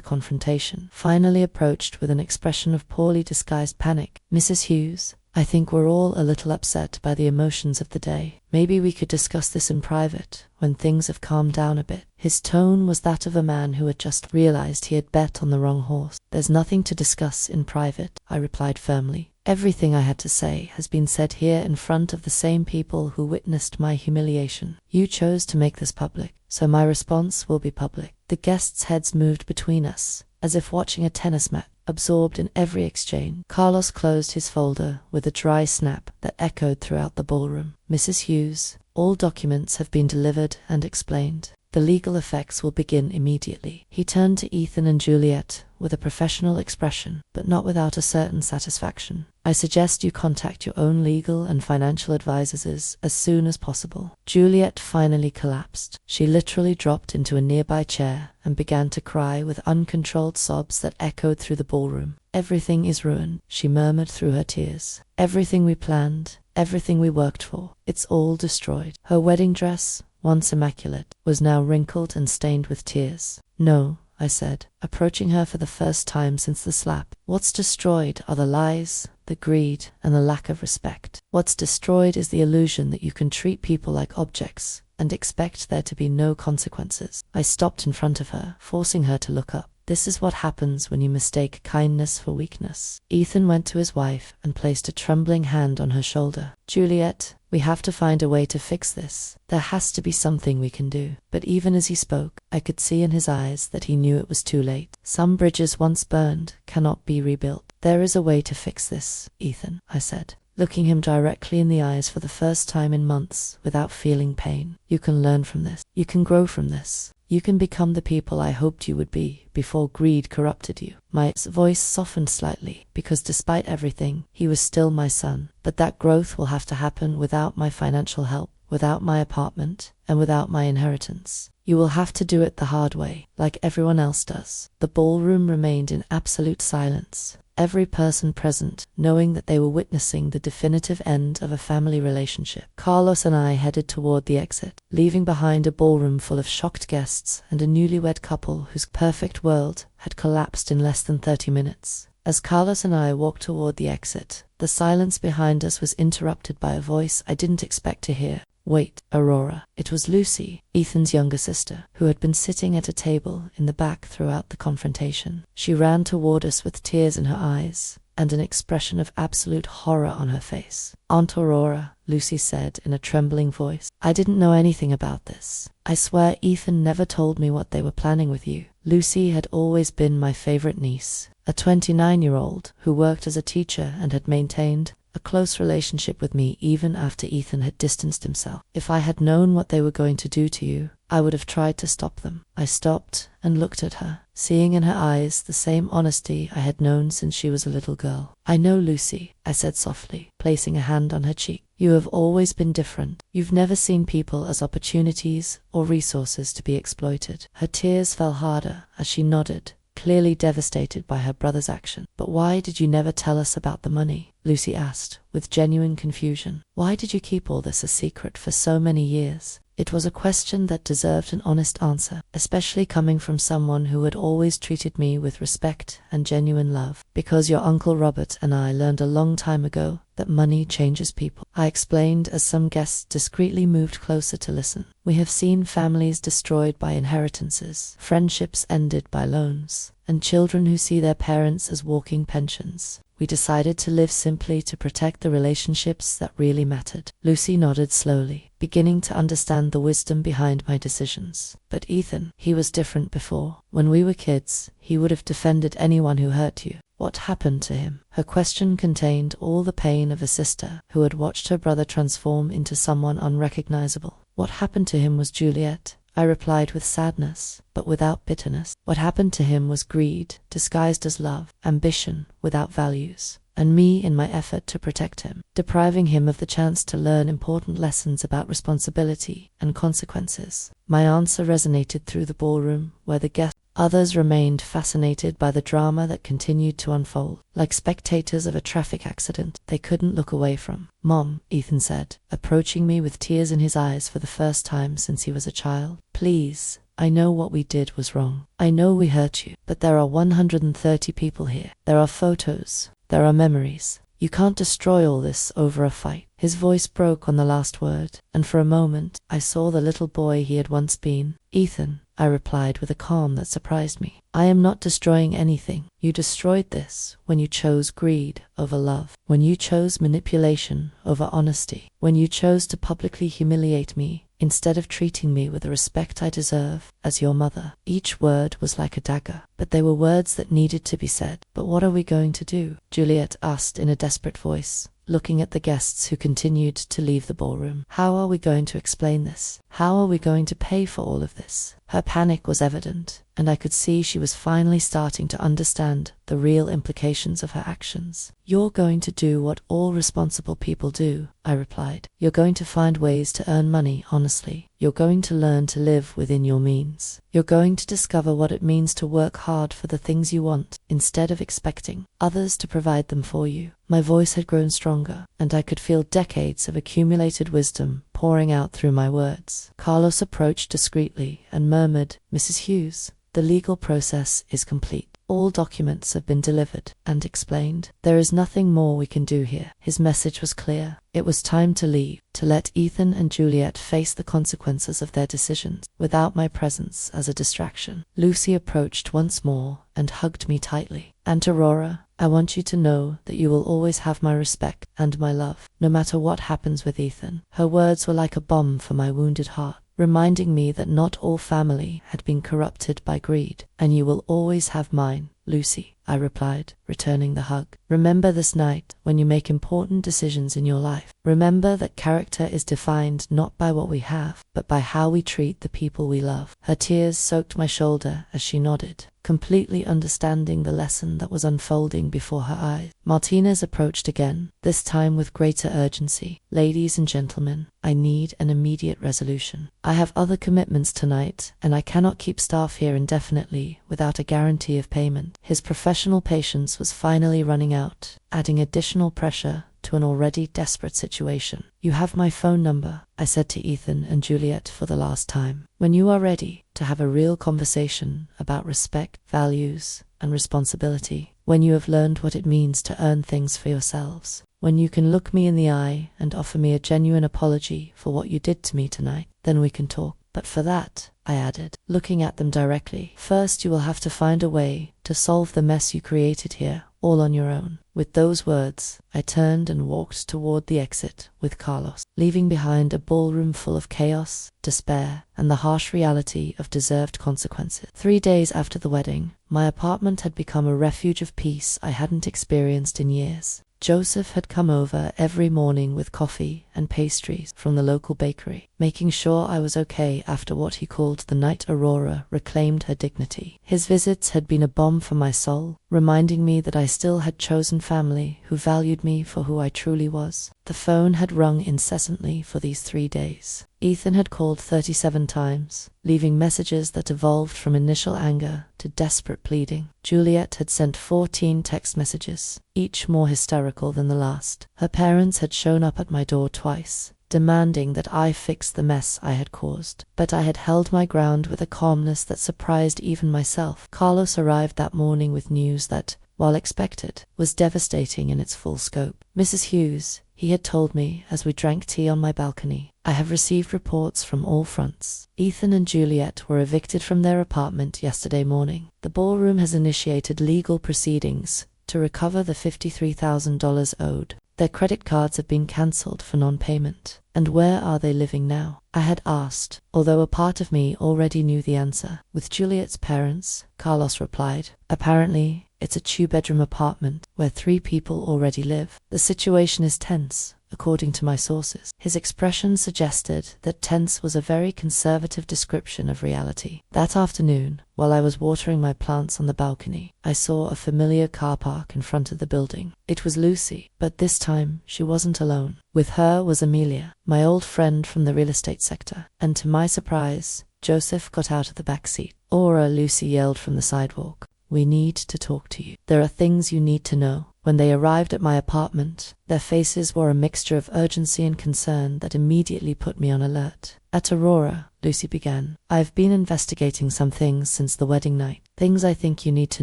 A: confrontation, finally approached with an expression of poorly disguised panic. Mrs. Hughes, I think we're all a little upset by the emotions of the day. Maybe we could discuss this in private, when things have calmed down a bit. His tone was that of a man who had just realized he had bet on the wrong horse. There's nothing to discuss in private, I replied firmly. Everything I had to say has been said here in front of the same people who witnessed my humiliation. You chose to make this public, so my response will be public. The guests' heads moved between us, as if watching a tennis match, absorbed in every exchange. Carlos closed his folder with a dry snap that echoed throughout the ballroom. Mrs. Hughes, all documents have been delivered and explained. The legal effects will begin immediately. He turned to Ethan and Juliet with a professional expression, but not without a certain satisfaction. I suggest you contact your own legal and financial advisors as soon as possible. Juliet finally collapsed. She literally dropped into a nearby chair and began to cry with uncontrolled sobs that echoed through the ballroom. Everything is ruined, she murmured through her tears. Everything we planned, everything we worked for, it's all destroyed. Her wedding dress, once immaculate, was now wrinkled and stained with tears. No, I said, approaching her for the first time since the slap. What's destroyed are the lies, the greed, and the lack of respect. What's destroyed is the illusion that you can treat people like objects and expect there to be no consequences. I stopped in front of her, forcing her to look up. This is what happens when you mistake kindness for weakness. Ethan went to his wife and placed a trembling hand on her shoulder. Juliet, we have to find a way to fix this. There has to be something we can do. But even as he spoke, I could see in his eyes that he knew it was too late. Some bridges once burned cannot be rebuilt. There is a way to fix this, Ethan, I said, looking him directly in the eyes for the first time in months without feeling pain. You can learn from this. You can grow from this. You can become the people I hoped you would be before greed corrupted you. My voice softened slightly, because despite everything, he was still my son. But that growth will have to happen without my financial help, without my apartment, and without my inheritance. You will have to do it the hard way, like everyone else does. The ballroom remained in absolute silence. Every person present, knowing that they were witnessing the definitive end of a family relationship. Carlos and I headed toward the exit, leaving behind a ballroom full of shocked guests and a newlywed couple whose perfect world had collapsed in less than 30 minutes. As Carlos and I walked toward the exit, the silence behind us was interrupted by a voice I didn't expect to hear. Wait, Aurora. It was Lucy, Ethan's younger sister, who had been sitting at a table in the back throughout the confrontation. She ran toward us with tears in her eyes and an expression of absolute horror on her face. Aunt Aurora, Lucy said in a trembling voice, I didn't know anything about this. I swear Ethan never told me what they were planning with you. Lucy had always been my favorite niece, a 29-year-old who worked as a teacher and had maintained a close relationship with me even after Ethan had distanced himself. If I had known what they were going to do to you, I would have tried to stop them. I stopped and looked at her, seeing in her eyes the same honesty I had known since she was a little girl. I know, Lucy, I said softly, placing a hand on her cheek. You have always been different. You've never seen people as opportunities or resources to be exploited. Her tears fell harder as she nodded, clearly devastated by her brother's action. But why did you never tell us about the money? Lucy asked, with genuine confusion. Why did you keep all this a secret for so many years? It was a question that deserved an honest answer, especially coming from someone who had always treated me with respect and genuine love. Because your Uncle Robert and I learned a long time ago that money changes people, I explained as some guests discreetly moved closer to listen. We have seen families destroyed by inheritances, friendships ended by loans, and children who see their parents as walking pensions. We decided to live simply to protect the relationships that really mattered. Lucy nodded slowly, beginning to understand the wisdom behind my decisions. But Ethan, he was different before. When we were kids, he would have defended anyone who hurt you. What happened to him? Her question contained all the pain of a sister who had watched her brother transform into someone unrecognizable. What happened to him was Juliet, I replied with sadness, but without bitterness. What happened to him was greed, disguised as love, ambition without values, and me in my effort to protect him, depriving him of the chance to learn important lessons about responsibility and consequences. My answer resonated through the ballroom, where the guests. Others remained fascinated by the drama that continued to unfold. Like spectators of a traffic accident, they couldn't look away from. Mom, Ethan said, approaching me with tears in his eyes for the first time since he was a child. Please, I know what we did was wrong. I know we hurt you, but there are 130 people here. There are photos. There are memories. You can't destroy all this over a fight. His voice broke on the last word, and for a moment, I saw the little boy he had once been. Ethan, I replied with a calm that surprised me. I am not destroying anything. You destroyed this when you chose greed over love, when you chose manipulation over honesty, when you chose to publicly humiliate me instead of treating me with the respect I deserve as your mother. Each word was like a dagger, but they were words that needed to be said. But what are we going to do? Juliet asked in a desperate voice. looking at the guests who continued to leave the ballroom. How are we going to explain this? How are we going to pay for all of this? Her panic was evident, and I could see she was finally starting to understand the real implications of her actions. "You're going to do what all responsible people do," I replied. "You're going to find ways to earn money honestly. You're going to learn to live within your means. You're going to discover what it means to work hard for the things you want, instead of expecting others to provide them for you." My voice had grown stronger, and I could feel decades of accumulated wisdom pouring out through my words. Carlos approached discreetly and murmured, "Mrs. Hughes, the legal process is complete. All documents have been delivered," and explained, "There is nothing more we can do here." His message was clear. It was time to leave, to let Ethan and Juliet face the consequences of their decisions, without my presence as a distraction. Lucy approached once more and hugged me tightly. "Aunt Aurora, I want you to know that you will always have my respect and my love, no matter what happens with Ethan." Her words were like a balm for my wounded heart, reminding me that not all family had been corrupted by greed. "And you will always have mine, Lucy," I replied, returning the hug. "Remember this night when you make important decisions in your life. Remember that character is defined not by what we have, but by how we treat the people we love." Her tears soaked my shoulder as she nodded, completely understanding the lesson that was unfolding before her eyes. Martinez approached again, this time with greater urgency. "Ladies and gentlemen, I need an immediate resolution. I have other commitments tonight, and I cannot keep staff here indefinitely without a guarantee of payment." His professional patience was finally running out, adding additional pressure to an already desperate situation. "You have my phone number," I said to Ethan and Juliet for the last time. "When you are ready to have a real conversation about respect, values, and responsibility, when you have learned what it means to earn things for yourselves, when you can look me in the eye and offer me a genuine apology for what you did to me tonight, then we can talk. But for that," I added, looking at them directly, "first you will have to find a way to solve the mess you created here, all on your own." With those words, I turned and walked toward the exit with Carlos, leaving behind a ballroom full of chaos, despair, and the harsh reality of deserved consequences. 3 days after the wedding, my apartment had become a refuge of peace I hadn't experienced in years. Joseph had come over every morning with coffee and pastries from the local bakery, making sure I was okay after what he called the night Aurora reclaimed her dignity. His visits had been a balm for my soul, reminding me that I still had chosen family who valued me for who I truly was. The phone had rung incessantly for these 3 days. Ethan had called 37 times, leaving messages that evolved from initial anger to desperate pleading. Juliet had sent 14 text messages, each more hysterical than the last. Her parents had shown up at my door twice, demanding that I fix the mess I had caused. But I had held my ground with a calmness that surprised even myself. Carlos arrived that morning with news that, while expected, was devastating in its full scope. "Mrs. Hughes," he had told me as we drank tea on my balcony, "I have received reports from all fronts. Ethan and Juliet were evicted from their apartment yesterday morning. The ballroom has initiated legal proceedings to recover the $53,000 owed. Their credit cards have been cancelled for non-payment. And where are they living now?" I had asked, although a part of me already knew the answer. "With Juliet's parents," Carlos replied. "Apparently, it's a 2-bedroom apartment where 3 people already live. The situation is tense, according to my sources." His expression suggested that tense was a very conservative description of reality. That afternoon, while I was watering my plants on the balcony, I saw a familiar car park in front of the building. It was Lucy, but this time she wasn't alone. With her was Amelia, my old friend from the real estate sector, and to my surprise, Joseph got out of the back seat. "Aura," Lucy yelled from the sidewalk, "we need to talk to you. There are things you need to know." When they arrived at my apartment, their faces wore a mixture of urgency and concern that immediately put me on alert. "At Aurora," Lucy began, "I've been investigating some things since the wedding night. Things I think you need to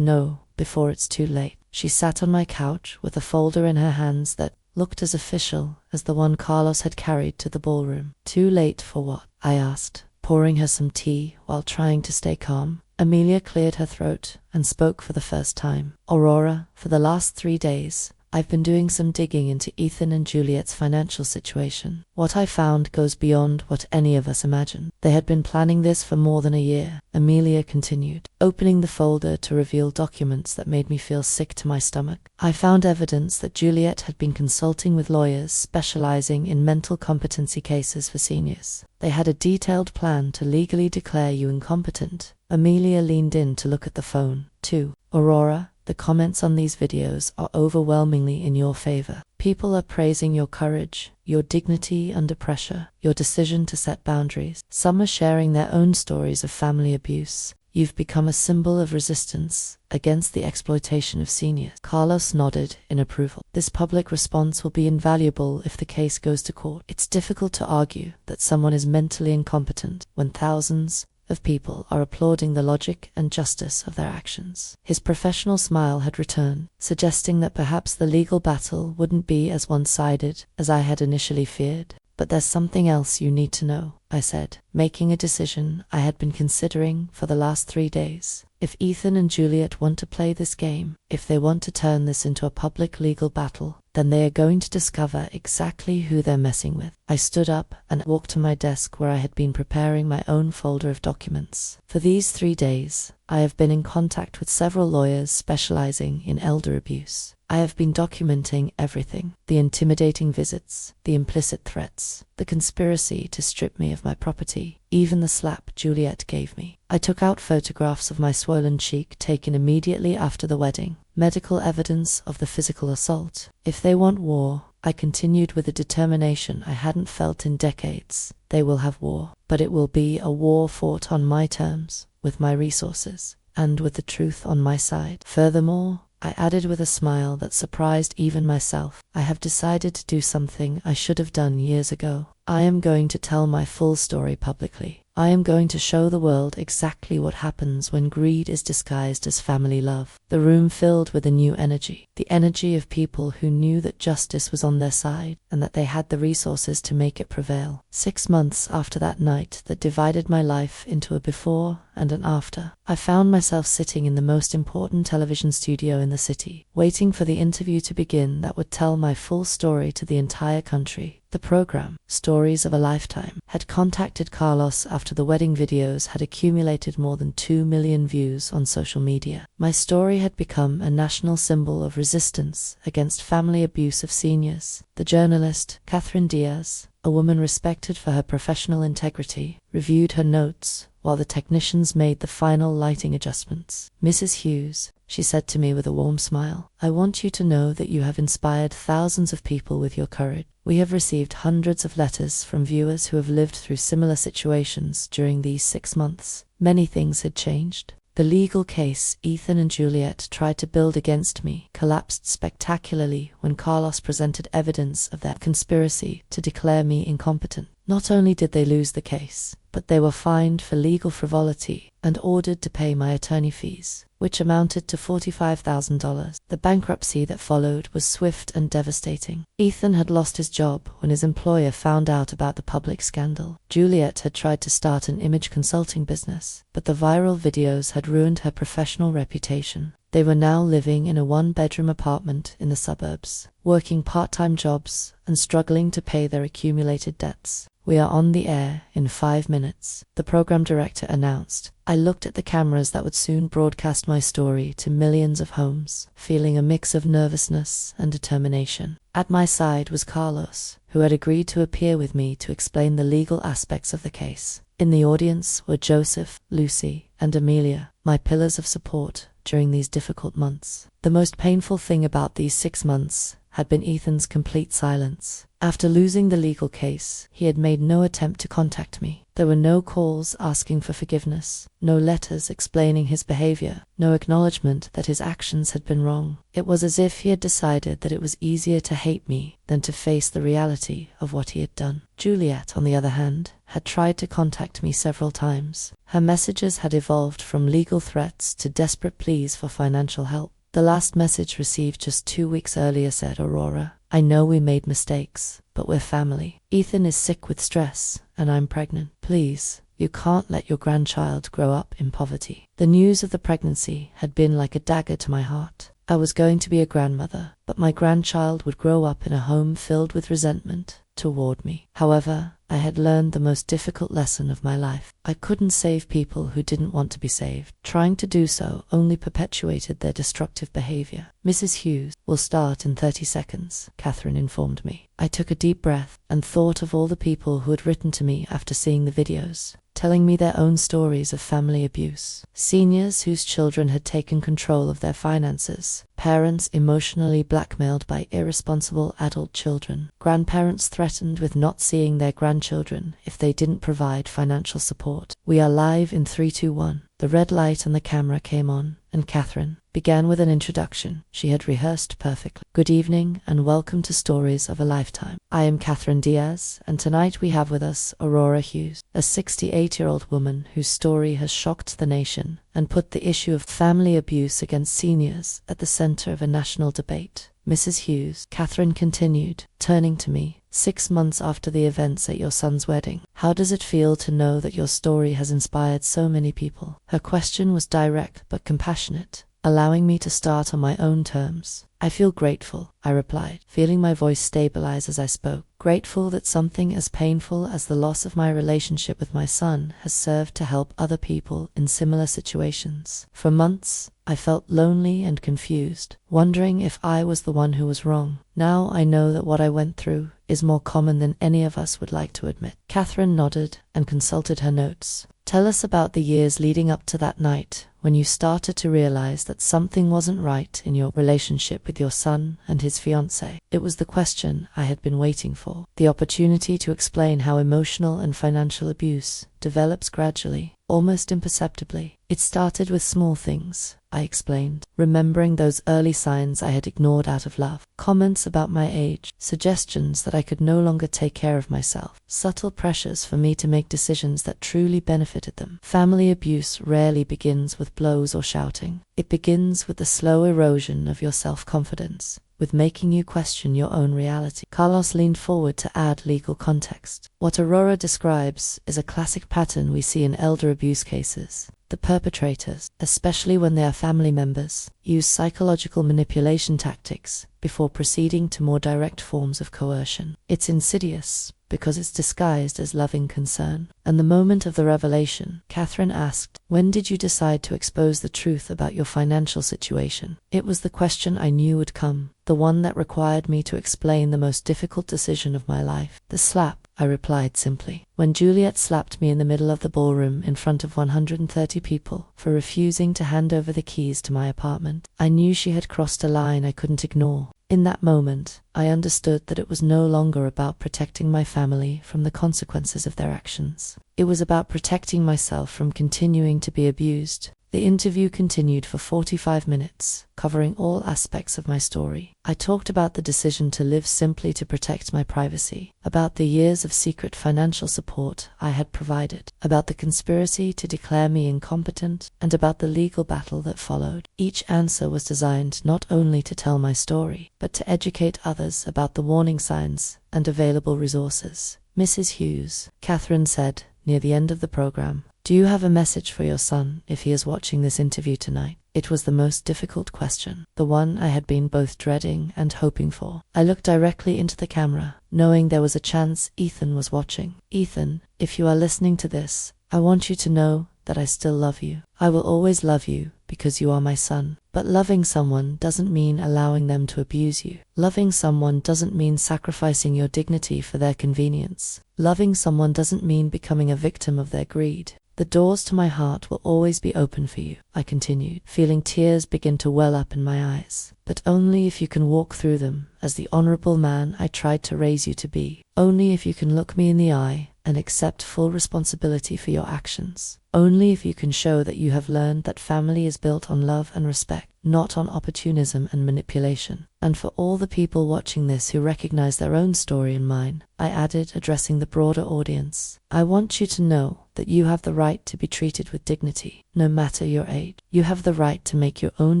A: know before it's too late." She sat on my couch with a folder in her hands that looked as official as the one Carlos had carried to the ballroom. "Too late for what?" I asked, pouring her some tea while trying to stay calm. Amelia cleared her throat and spoke for the first time. "Aurora, for the last 3 days, I've been doing some digging into Ethan and Juliet's financial situation. What I found goes beyond what any of us imagined. They had been planning this for more than a year, Amelia continued, opening the folder to reveal documents that made me feel sick to my stomach. I found evidence that Juliet had been consulting with lawyers specializing in mental competency cases for seniors. They had a detailed plan to legally declare you incompetent. Amelia leaned in to look at the phone. 2. Aurora, the comments on these videos are overwhelmingly in your favor. People are praising your courage, your dignity under pressure, your decision to set boundaries. Some are sharing their own stories of family abuse. You've become a symbol of resistance against the exploitation of seniors. Carlos nodded in approval. This public response will be invaluable if the case goes to court. It's difficult to argue that someone is mentally incompetent when thousands of people are applauding the logic and justice of their actions. His professional smile had returned, suggesting that perhaps the legal battle wouldn't be as one-sided as I had initially feared. But there's something else you need to know, I said, making a decision I had been considering for the last 3 days. If Ethan and Juliet want to play this game, if they want to turn this into a public legal battle, then they are going to discover exactly who they're messing with. I stood up and walked to my desk where I had been preparing my own folder of documents. For these 3 days, I have been in contact with several lawyers specializing in elder abuse. I have been documenting everything: the intimidating visits, the implicit threats, the conspiracy to strip me of my property, even the slap Juliet gave me. I took out photographs of my swollen cheek taken immediately after the wedding, medical evidence of the physical assault. If they want war, I continued with a determination I hadn't felt in decades, they will have war. But it will be a war fought on my terms, with my resources, and with the truth on my side. Furthermore, I added with a smile that surprised even myself, I have decided to do something I should have done years ago. I am going to tell my full story publicly. I am going to show the world exactly what happens when greed is disguised as family love. The room filled with a new energy, the energy of people who knew that justice was on their side and that they had the resources to make it prevail. 6 months after that night that divided my life into a before and an after, I found myself sitting in the most important television studio in the city, waiting for the interview to begin that would tell my full story to the entire country. The program, Stories of a Lifetime, had contacted Carlos after the wedding videos had accumulated more than 2 million views on social media. My story had become a national symbol of resistance against family abuse of seniors. The journalist, Catherine Diaz, a woman respected for her professional integrity, reviewed her notes while the technicians made the final lighting adjustments. Mrs. Hughes, she said to me with a warm smile, I want you to know that you have inspired thousands of people with your courage. We have received hundreds of letters from viewers who have lived through similar situations during these 6 months. Many things had changed. The legal case Ethan and Juliet tried to build against me collapsed spectacularly when Carlos presented evidence of their conspiracy to declare me incompetent. Not only did they lose the case, but they were fined for legal frivolity and ordered to pay my attorney fees, which amounted to $45,000. The bankruptcy that followed was swift and devastating. Ethan had lost his job when his employer found out about the public scandal. Juliet had tried to start an image consulting business, but the viral videos had ruined her professional reputation. They were now living in a 1-bedroom apartment in the suburbs, working part-time jobs and struggling to pay their accumulated debts. We are on the air in 5 minutes, the program director announced. I looked at the cameras that would soon broadcast my story to millions of homes, feeling a mix of nervousness and determination. At my side was Carlos, who had agreed to appear with me to explain the legal aspects of the case. In the audience were Joseph, Lucy, and Amelia, my pillars of support during these difficult months. The most painful thing about these 6 months had been Ethan's complete silence. After losing the legal case, he had made no attempt to contact me. There were no calls asking for forgiveness, no letters explaining his behavior, no acknowledgement that his actions had been wrong. It was as if he had decided that it was easier to hate me than to face the reality of what he had done. Juliet, on the other hand, had tried to contact me several times. Her messages had evolved from legal threats to desperate pleas for financial help. The last message received just 2 weeks earlier said, Aurora, I know we made mistakes, but we're family. Ethan is sick with stress, and I'm pregnant. Please, you can't let your grandchild grow up in poverty. The news of the pregnancy had been like a dagger to my heart. I was going to be a grandmother, but my grandchild would grow up in a home filled with resentment toward me. However, I had learned the most difficult lesson of my life. I couldn't save people who didn't want to be saved. Trying to do so only perpetuated their destructive behavior. Mrs. Hughes will start in 30 seconds, Catherine informed me. I took a deep breath and thought of all the people who had written to me after seeing the videos, telling me their own stories of family abuse. Seniors whose children had taken control of their finances, parents emotionally blackmailed by irresponsible adult children, grandparents threatened with not seeing their grandchildren if they didn't provide financial support. We are live in 3, 2, 1. The red light on the camera came on, and Catherine began with an introduction she had rehearsed perfectly. Good evening and welcome to Stories of a Lifetime. I am Catherine Diaz, and tonight we have with us Aurora Hughes, a 68-year-old woman whose story has shocked the nation and put the issue of family abuse against seniors at the center of a national debate. Mrs. Hughes, Catherine continued, turning to me, 6 months after the events at your son's wedding. How does it feel to know that your story has inspired so many people? Her question was direct but compassionate, allowing me to start on my own terms. I feel grateful, I replied, feeling my voice stabilize as I spoke. Grateful that something as painful as the loss of my relationship with my son has served to help other people in similar situations. For months, I felt lonely and confused, wondering if I was the one who was wrong. Now I know that what I went through is more common than any of us would like to admit. Catherine nodded and consulted her notes. Tell us about the years leading up to that night when you started to realize that something wasn't right in your relationship with your son and his fiancée. It was the question I had been waiting for, the opportunity to explain how emotional and financial abuse develops gradually, almost imperceptibly. It started with small things, I explained, remembering those early signs I had ignored out of love. Comments about my age, suggestions that I could no longer take care of myself, subtle pressures for me to make decisions that truly benefited them. Family abuse rarely begins with blows or shouting. It begins with the slow erosion of your self-confidence, with making you question your own reality. Carlos leaned forward to add legal context. What Aurora describes is a classic pattern we see in elder abuse cases. The perpetrators, especially when they are family members, use psychological manipulation tactics before proceeding to more direct forms of coercion. It's insidious because it's disguised as loving concern. And the moment of the revelation, Catherine asked, when did you decide to expose the truth about your financial situation? It was the question I knew would come, the one that required me to explain the most difficult decision of my life. The slap, I replied simply. When Juliet slapped me in the middle of the ballroom in front of 130 people for refusing to hand over the keys to my apartment, I knew she had crossed a line I couldn't ignore. In that moment, I understood that it was no longer about protecting my family from the consequences of their actions. It was about protecting myself from continuing to be abused. The interview continued for 45 minutes, covering all aspects of my story. I talked about the decision to live simply to protect my privacy, about the years of secret financial support I had provided, about the conspiracy to declare me incompetent, and about the legal battle that followed. Each answer was designed not only to tell my story, but to educate others about the warning signs and available resources. Mrs. Hughes, Catherine said near the end of the program, do you have a message for your son if he is watching this interview tonight? It was the most difficult question, the one I had been both dreading and hoping for. I looked directly into the camera, knowing there was a chance Ethan was watching. Ethan, if you are listening to this, I want you to know that I still love you. I will always love you because you are my son. But loving someone doesn't mean allowing them to abuse you. Loving someone doesn't mean sacrificing your dignity for their convenience. Loving someone doesn't mean becoming a victim of their greed. The doors to my heart will always be open for you, I continued, feeling tears begin to well up in my eyes. But only if you can walk through them as the honorable man I tried to raise you to be. Only if you can look me in the eye and accept full responsibility for your actions. Only if you can show that you have learned that family is built on love and respect, not on opportunism and manipulation. And for all the people watching this who recognize their own story in mine, I added, addressing the broader audience, I want you to know that you have the right to be treated with dignity, no matter your age. You have the right to make your own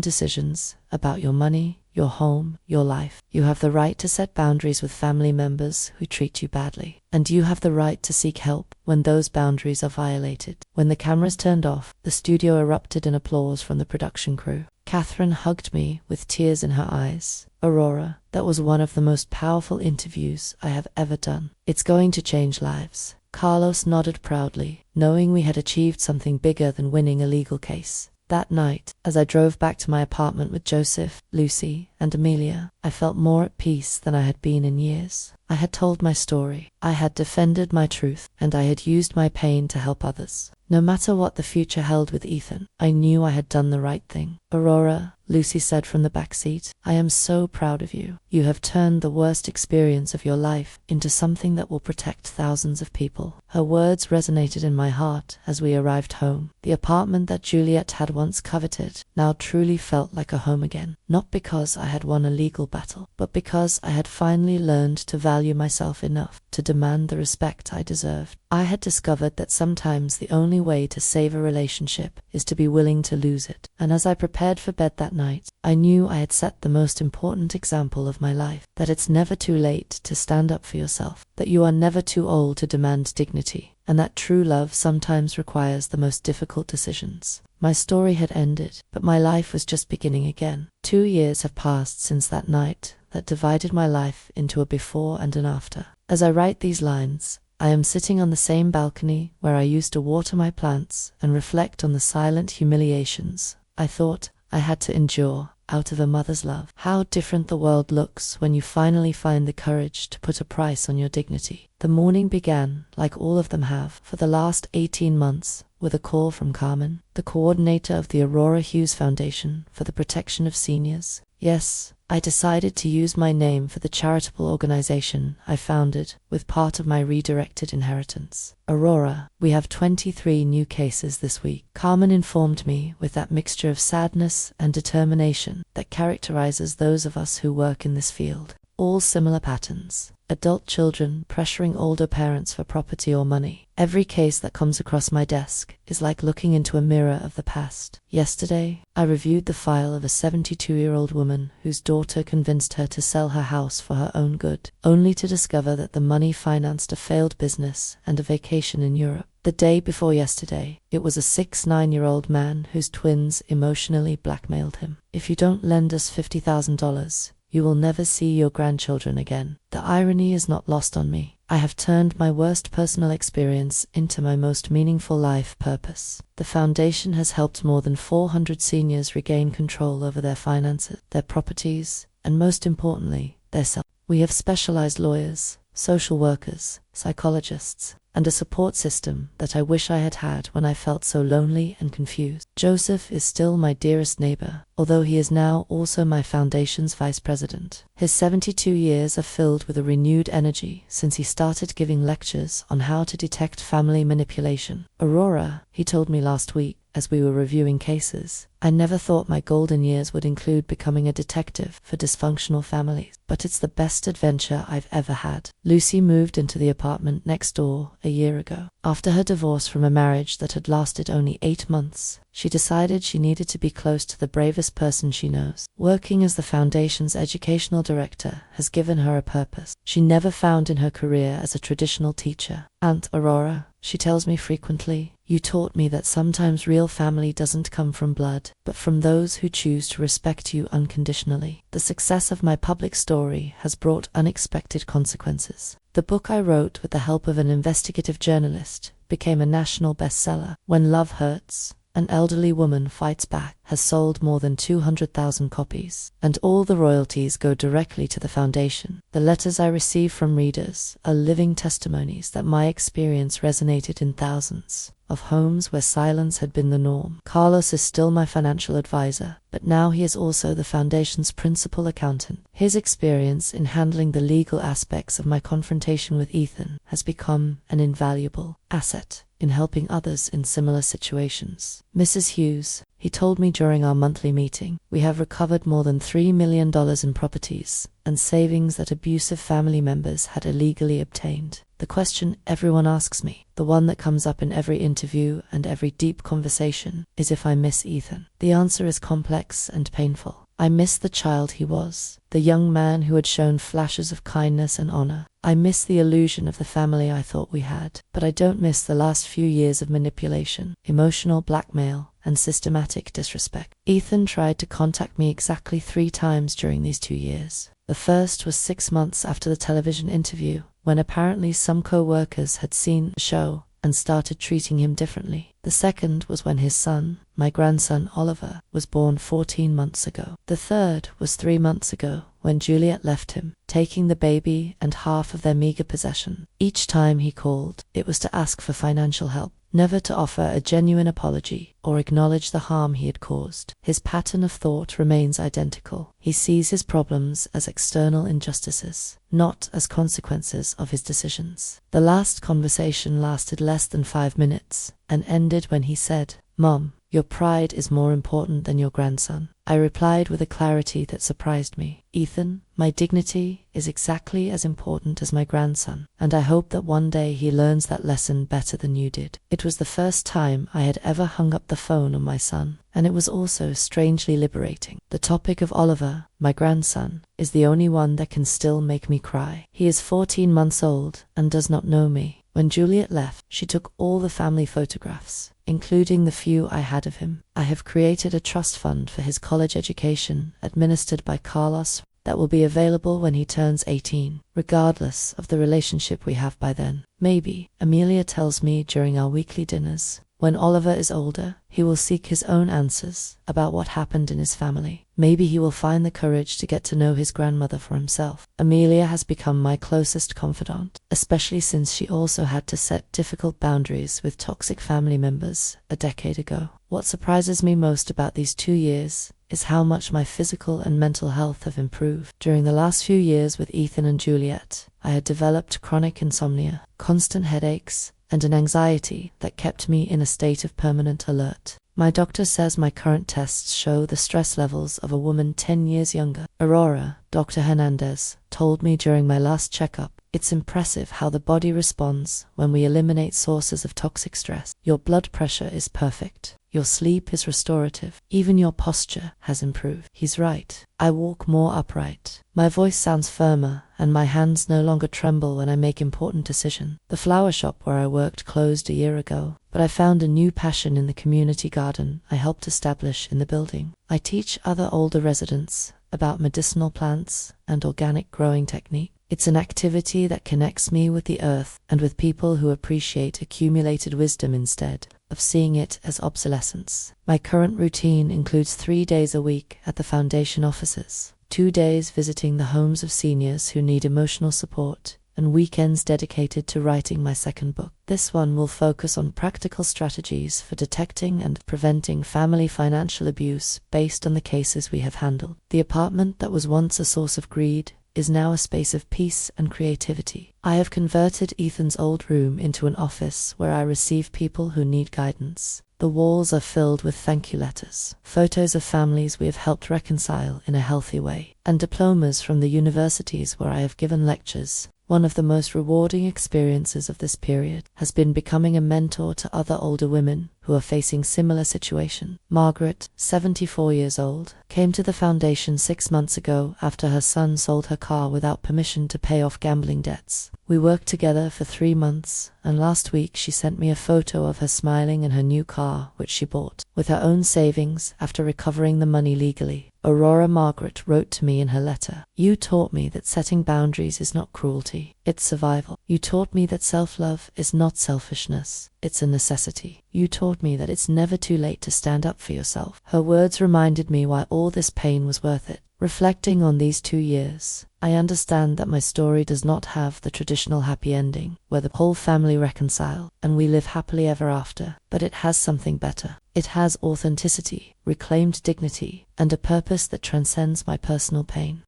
A: decisions about your money, your home, your life. You have the right to set boundaries with family members who treat you badly. And you have the right to seek help when those boundaries are violated. When the cameras turned off, the studio erupted in applause from the production crew. Catherine hugged me with tears in her eyes. Aurora, that was one of the most powerful interviews I have ever done. It's going to change lives. Carlos nodded proudly, knowing we had achieved something bigger than winning a legal case. That night, as I drove back to my apartment with Joseph, Lucy, and Amelia, I felt more at peace than I had been in years. I had told my story, I had defended my truth, and I had used my pain to help others. No matter what the future held with Ethan, I knew I had done the right thing. Aurora, Lucy said from the back seat, I am so proud of you. You have turned the worst experience of your life into something that will protect thousands of people. Her words resonated in my heart as we arrived home. The apartment that Juliet had once coveted now truly felt like a home again. Not because I had won a legal battle, but because I had finally learned to value myself enough to demand the respect I deserved. I had discovered that sometimes the only way to save a relationship is to be willing to lose it. And as I prepared for bed that night, I knew I had set the most important example of my life. That it's never too late to stand up for yourself. That you are never too old to demand dignity. And that true love sometimes requires the most difficult decisions. My story had ended, but my life was just beginning again. 2 years have passed since that night that divided my life into a before and an after. As I write these lines, I am sitting on the same balcony where I used to water my plants and reflect on the silent humiliations I thought I had to endure out of a mother's love. How different the world looks when you finally find the courage to put a price on your dignity. The morning began, like all of them have, for the last 18 months, with a call from Carmen, the coordinator of the Aurora Hughes Foundation for the Protection of Seniors. Yes, I decided to use my name for the charitable organization I founded with part of my redirected inheritance. Aurora, we have 23 new cases this week. Carmen informed me with that mixture of sadness and determination that characterizes those of us who work in this field. All similar patterns. Adult children pressuring older parents for property or money. Every case that comes across my desk is like looking into a mirror of the past. Yesterday, I reviewed the file of a 72-year-old woman whose daughter convinced her to sell her house for her own good, only to discover that the money financed a failed business and a vacation in Europe. The day before yesterday, it was a 6'9" man whose twins emotionally blackmailed him. If you don't lend us $50,000, you will never see your grandchildren again. The irony is not lost on me. I have turned my worst personal experience into my most meaningful life purpose. The foundation has helped more than 400 seniors regain control over their finances, their properties, and most importantly, their self. We have specialized lawyers, social workers, psychologists, and a support system that I wish I had had when I felt so lonely and confused. Joseph is still my dearest neighbor, although he is now also my foundation's vice president. His 72 years are filled with a renewed energy since he started giving lectures on how to detect family manipulation. Aurora, he told me last week, as we were reviewing cases, I never thought my golden years would include becoming a detective for dysfunctional families, but it's the best adventure I've ever had. Lucy moved into the apartment next door a year ago. After her divorce from a marriage that had lasted only 8 months, she decided she needed to be close to the bravest person she knows. Working as the foundation's educational director has given her a purpose she never found in her career as a traditional teacher. Aunt Aurora, she tells me frequently, you taught me that sometimes real family doesn't come from blood, but from those who choose to respect you unconditionally. The success of my public story has brought unexpected consequences. The book I wrote with the help of an investigative journalist became a national bestseller. When Love Hurts, An Elderly Woman Fights Back has sold more than 200,000 copies, and all the royalties go directly to the foundation. The letters I receive from readers are living testimonies that my experience resonated in thousands of homes where silence had been the norm. Carlos is still my financial advisor, but now he is also the foundation's principal accountant. His experience in handling the legal aspects of my confrontation with Ethan has become an invaluable asset in helping others in similar situations. Mrs. Hughes, he told me during our monthly meeting, we have recovered more than $3 million in properties and savings that abusive family members had illegally obtained. The question everyone asks me, the one that comes up in every interview and every deep conversation, is if I miss Ethan. The answer is complex and painful. I miss the child he was, the young man who had shown flashes of kindness and honor. I miss the illusion of the family I thought we had, but I don't miss the last few years of manipulation, emotional blackmail, and systematic disrespect. Ethan tried to contact me exactly 3 times during these 2 years. The first was 6 months after the television interview, when apparently some co-workers had seen the show and started treating him differently. The second was when his son, my grandson Oliver, was born 14 months ago. The third was 3 months ago, when Juliet left him, taking the baby and half of their meager possession. Each time he called, it was to ask for financial help, never to offer a genuine apology or acknowledge the harm he had caused. His pattern of thought remains identical. He sees his problems as external injustices, not as consequences of his decisions. The last conversation lasted less than 5 minutes and ended when he said, "Mom, your pride is more important than your grandson." I replied with a clarity that surprised me. "Ethan, my dignity is exactly as important as my grandson, and I hope that one day he learns that lesson better than you did." It was the first time I had ever hung up the phone on my son, and it was also strangely liberating. The topic of Oliver, my grandson, is the only one that can still make me cry. He is 14 months old and does not know me. When Juliet left, she took all the family photographs, including the few I had of him. I have created a trust fund for his college education, administered by Carlos, that will be available when he turns 18, regardless of the relationship we have by then. Maybe, Amelia tells me during our weekly dinners, when Oliver is older, he will seek his own answers about what happened in his family. Maybe he will find the courage to get to know his grandmother for himself. Amelia has become my closest confidant, especially since she also had to set difficult boundaries with toxic family members a decade ago. What surprises me most about these 2 years is how much my physical and mental health have improved. During the last few years with Ethan and Juliet, I had developed chronic insomnia, constant headaches, and an anxiety that kept me in a state of permanent alert. My doctor says my current tests show the stress levels of a woman 10 years younger. Aurora, Dr. Hernandez, told me during my last checkup, "It's impressive how the body responds when we eliminate sources of toxic stress. Your blood pressure is perfect. Your sleep is restorative. Even your posture has improved." He's right. I walk more upright. My voice sounds firmer, and my hands no longer tremble when I make important decisions. The flower shop where I worked closed a year ago, but I found a new passion in the community garden I helped establish in the building. I teach other older residents about medicinal plants and organic growing technique. It's an activity that connects me with the earth and with people who appreciate accumulated wisdom instead of seeing it as obsolescence. My current routine includes 3 days a week at the foundation offices, 2 days visiting the homes of seniors who need emotional support, and weekends dedicated to writing my second book. This one will focus on practical strategies for detecting and preventing family financial abuse based on the cases we have handled. The apartment that was once a source of greed is now a space of peace and creativity. I have converted Ethan's old room into an office where I receive people who need guidance. The walls are filled with thank you letters, photos of families we have helped reconcile in a healthy way, and diplomas from the universities where I have given lectures. One of the most rewarding experiences of this period has been becoming a mentor to other older women who are facing similar situations. Margaret, 74 years old, came to the foundation 6 months ago after her son sold her car without permission to pay off gambling debts. We worked together for 3 months, and last week she sent me a photo of her smiling in her new car, which she bought with her own savings after recovering the money legally. Aurora Margaret wrote to me in her letter, "You taught me that setting boundaries is not cruelty, it's survival. You taught me that self-love is not selfishness, it's a necessity. You taught me that it's never too late to stand up for yourself." Her words reminded me why all this pain was worth it. Reflecting on these 2 years, I understand that my story does not have the traditional happy ending, where the whole family reconcile and we live happily ever after, but it has something better. It has authenticity, reclaimed dignity, and a purpose that transcends my personal pain.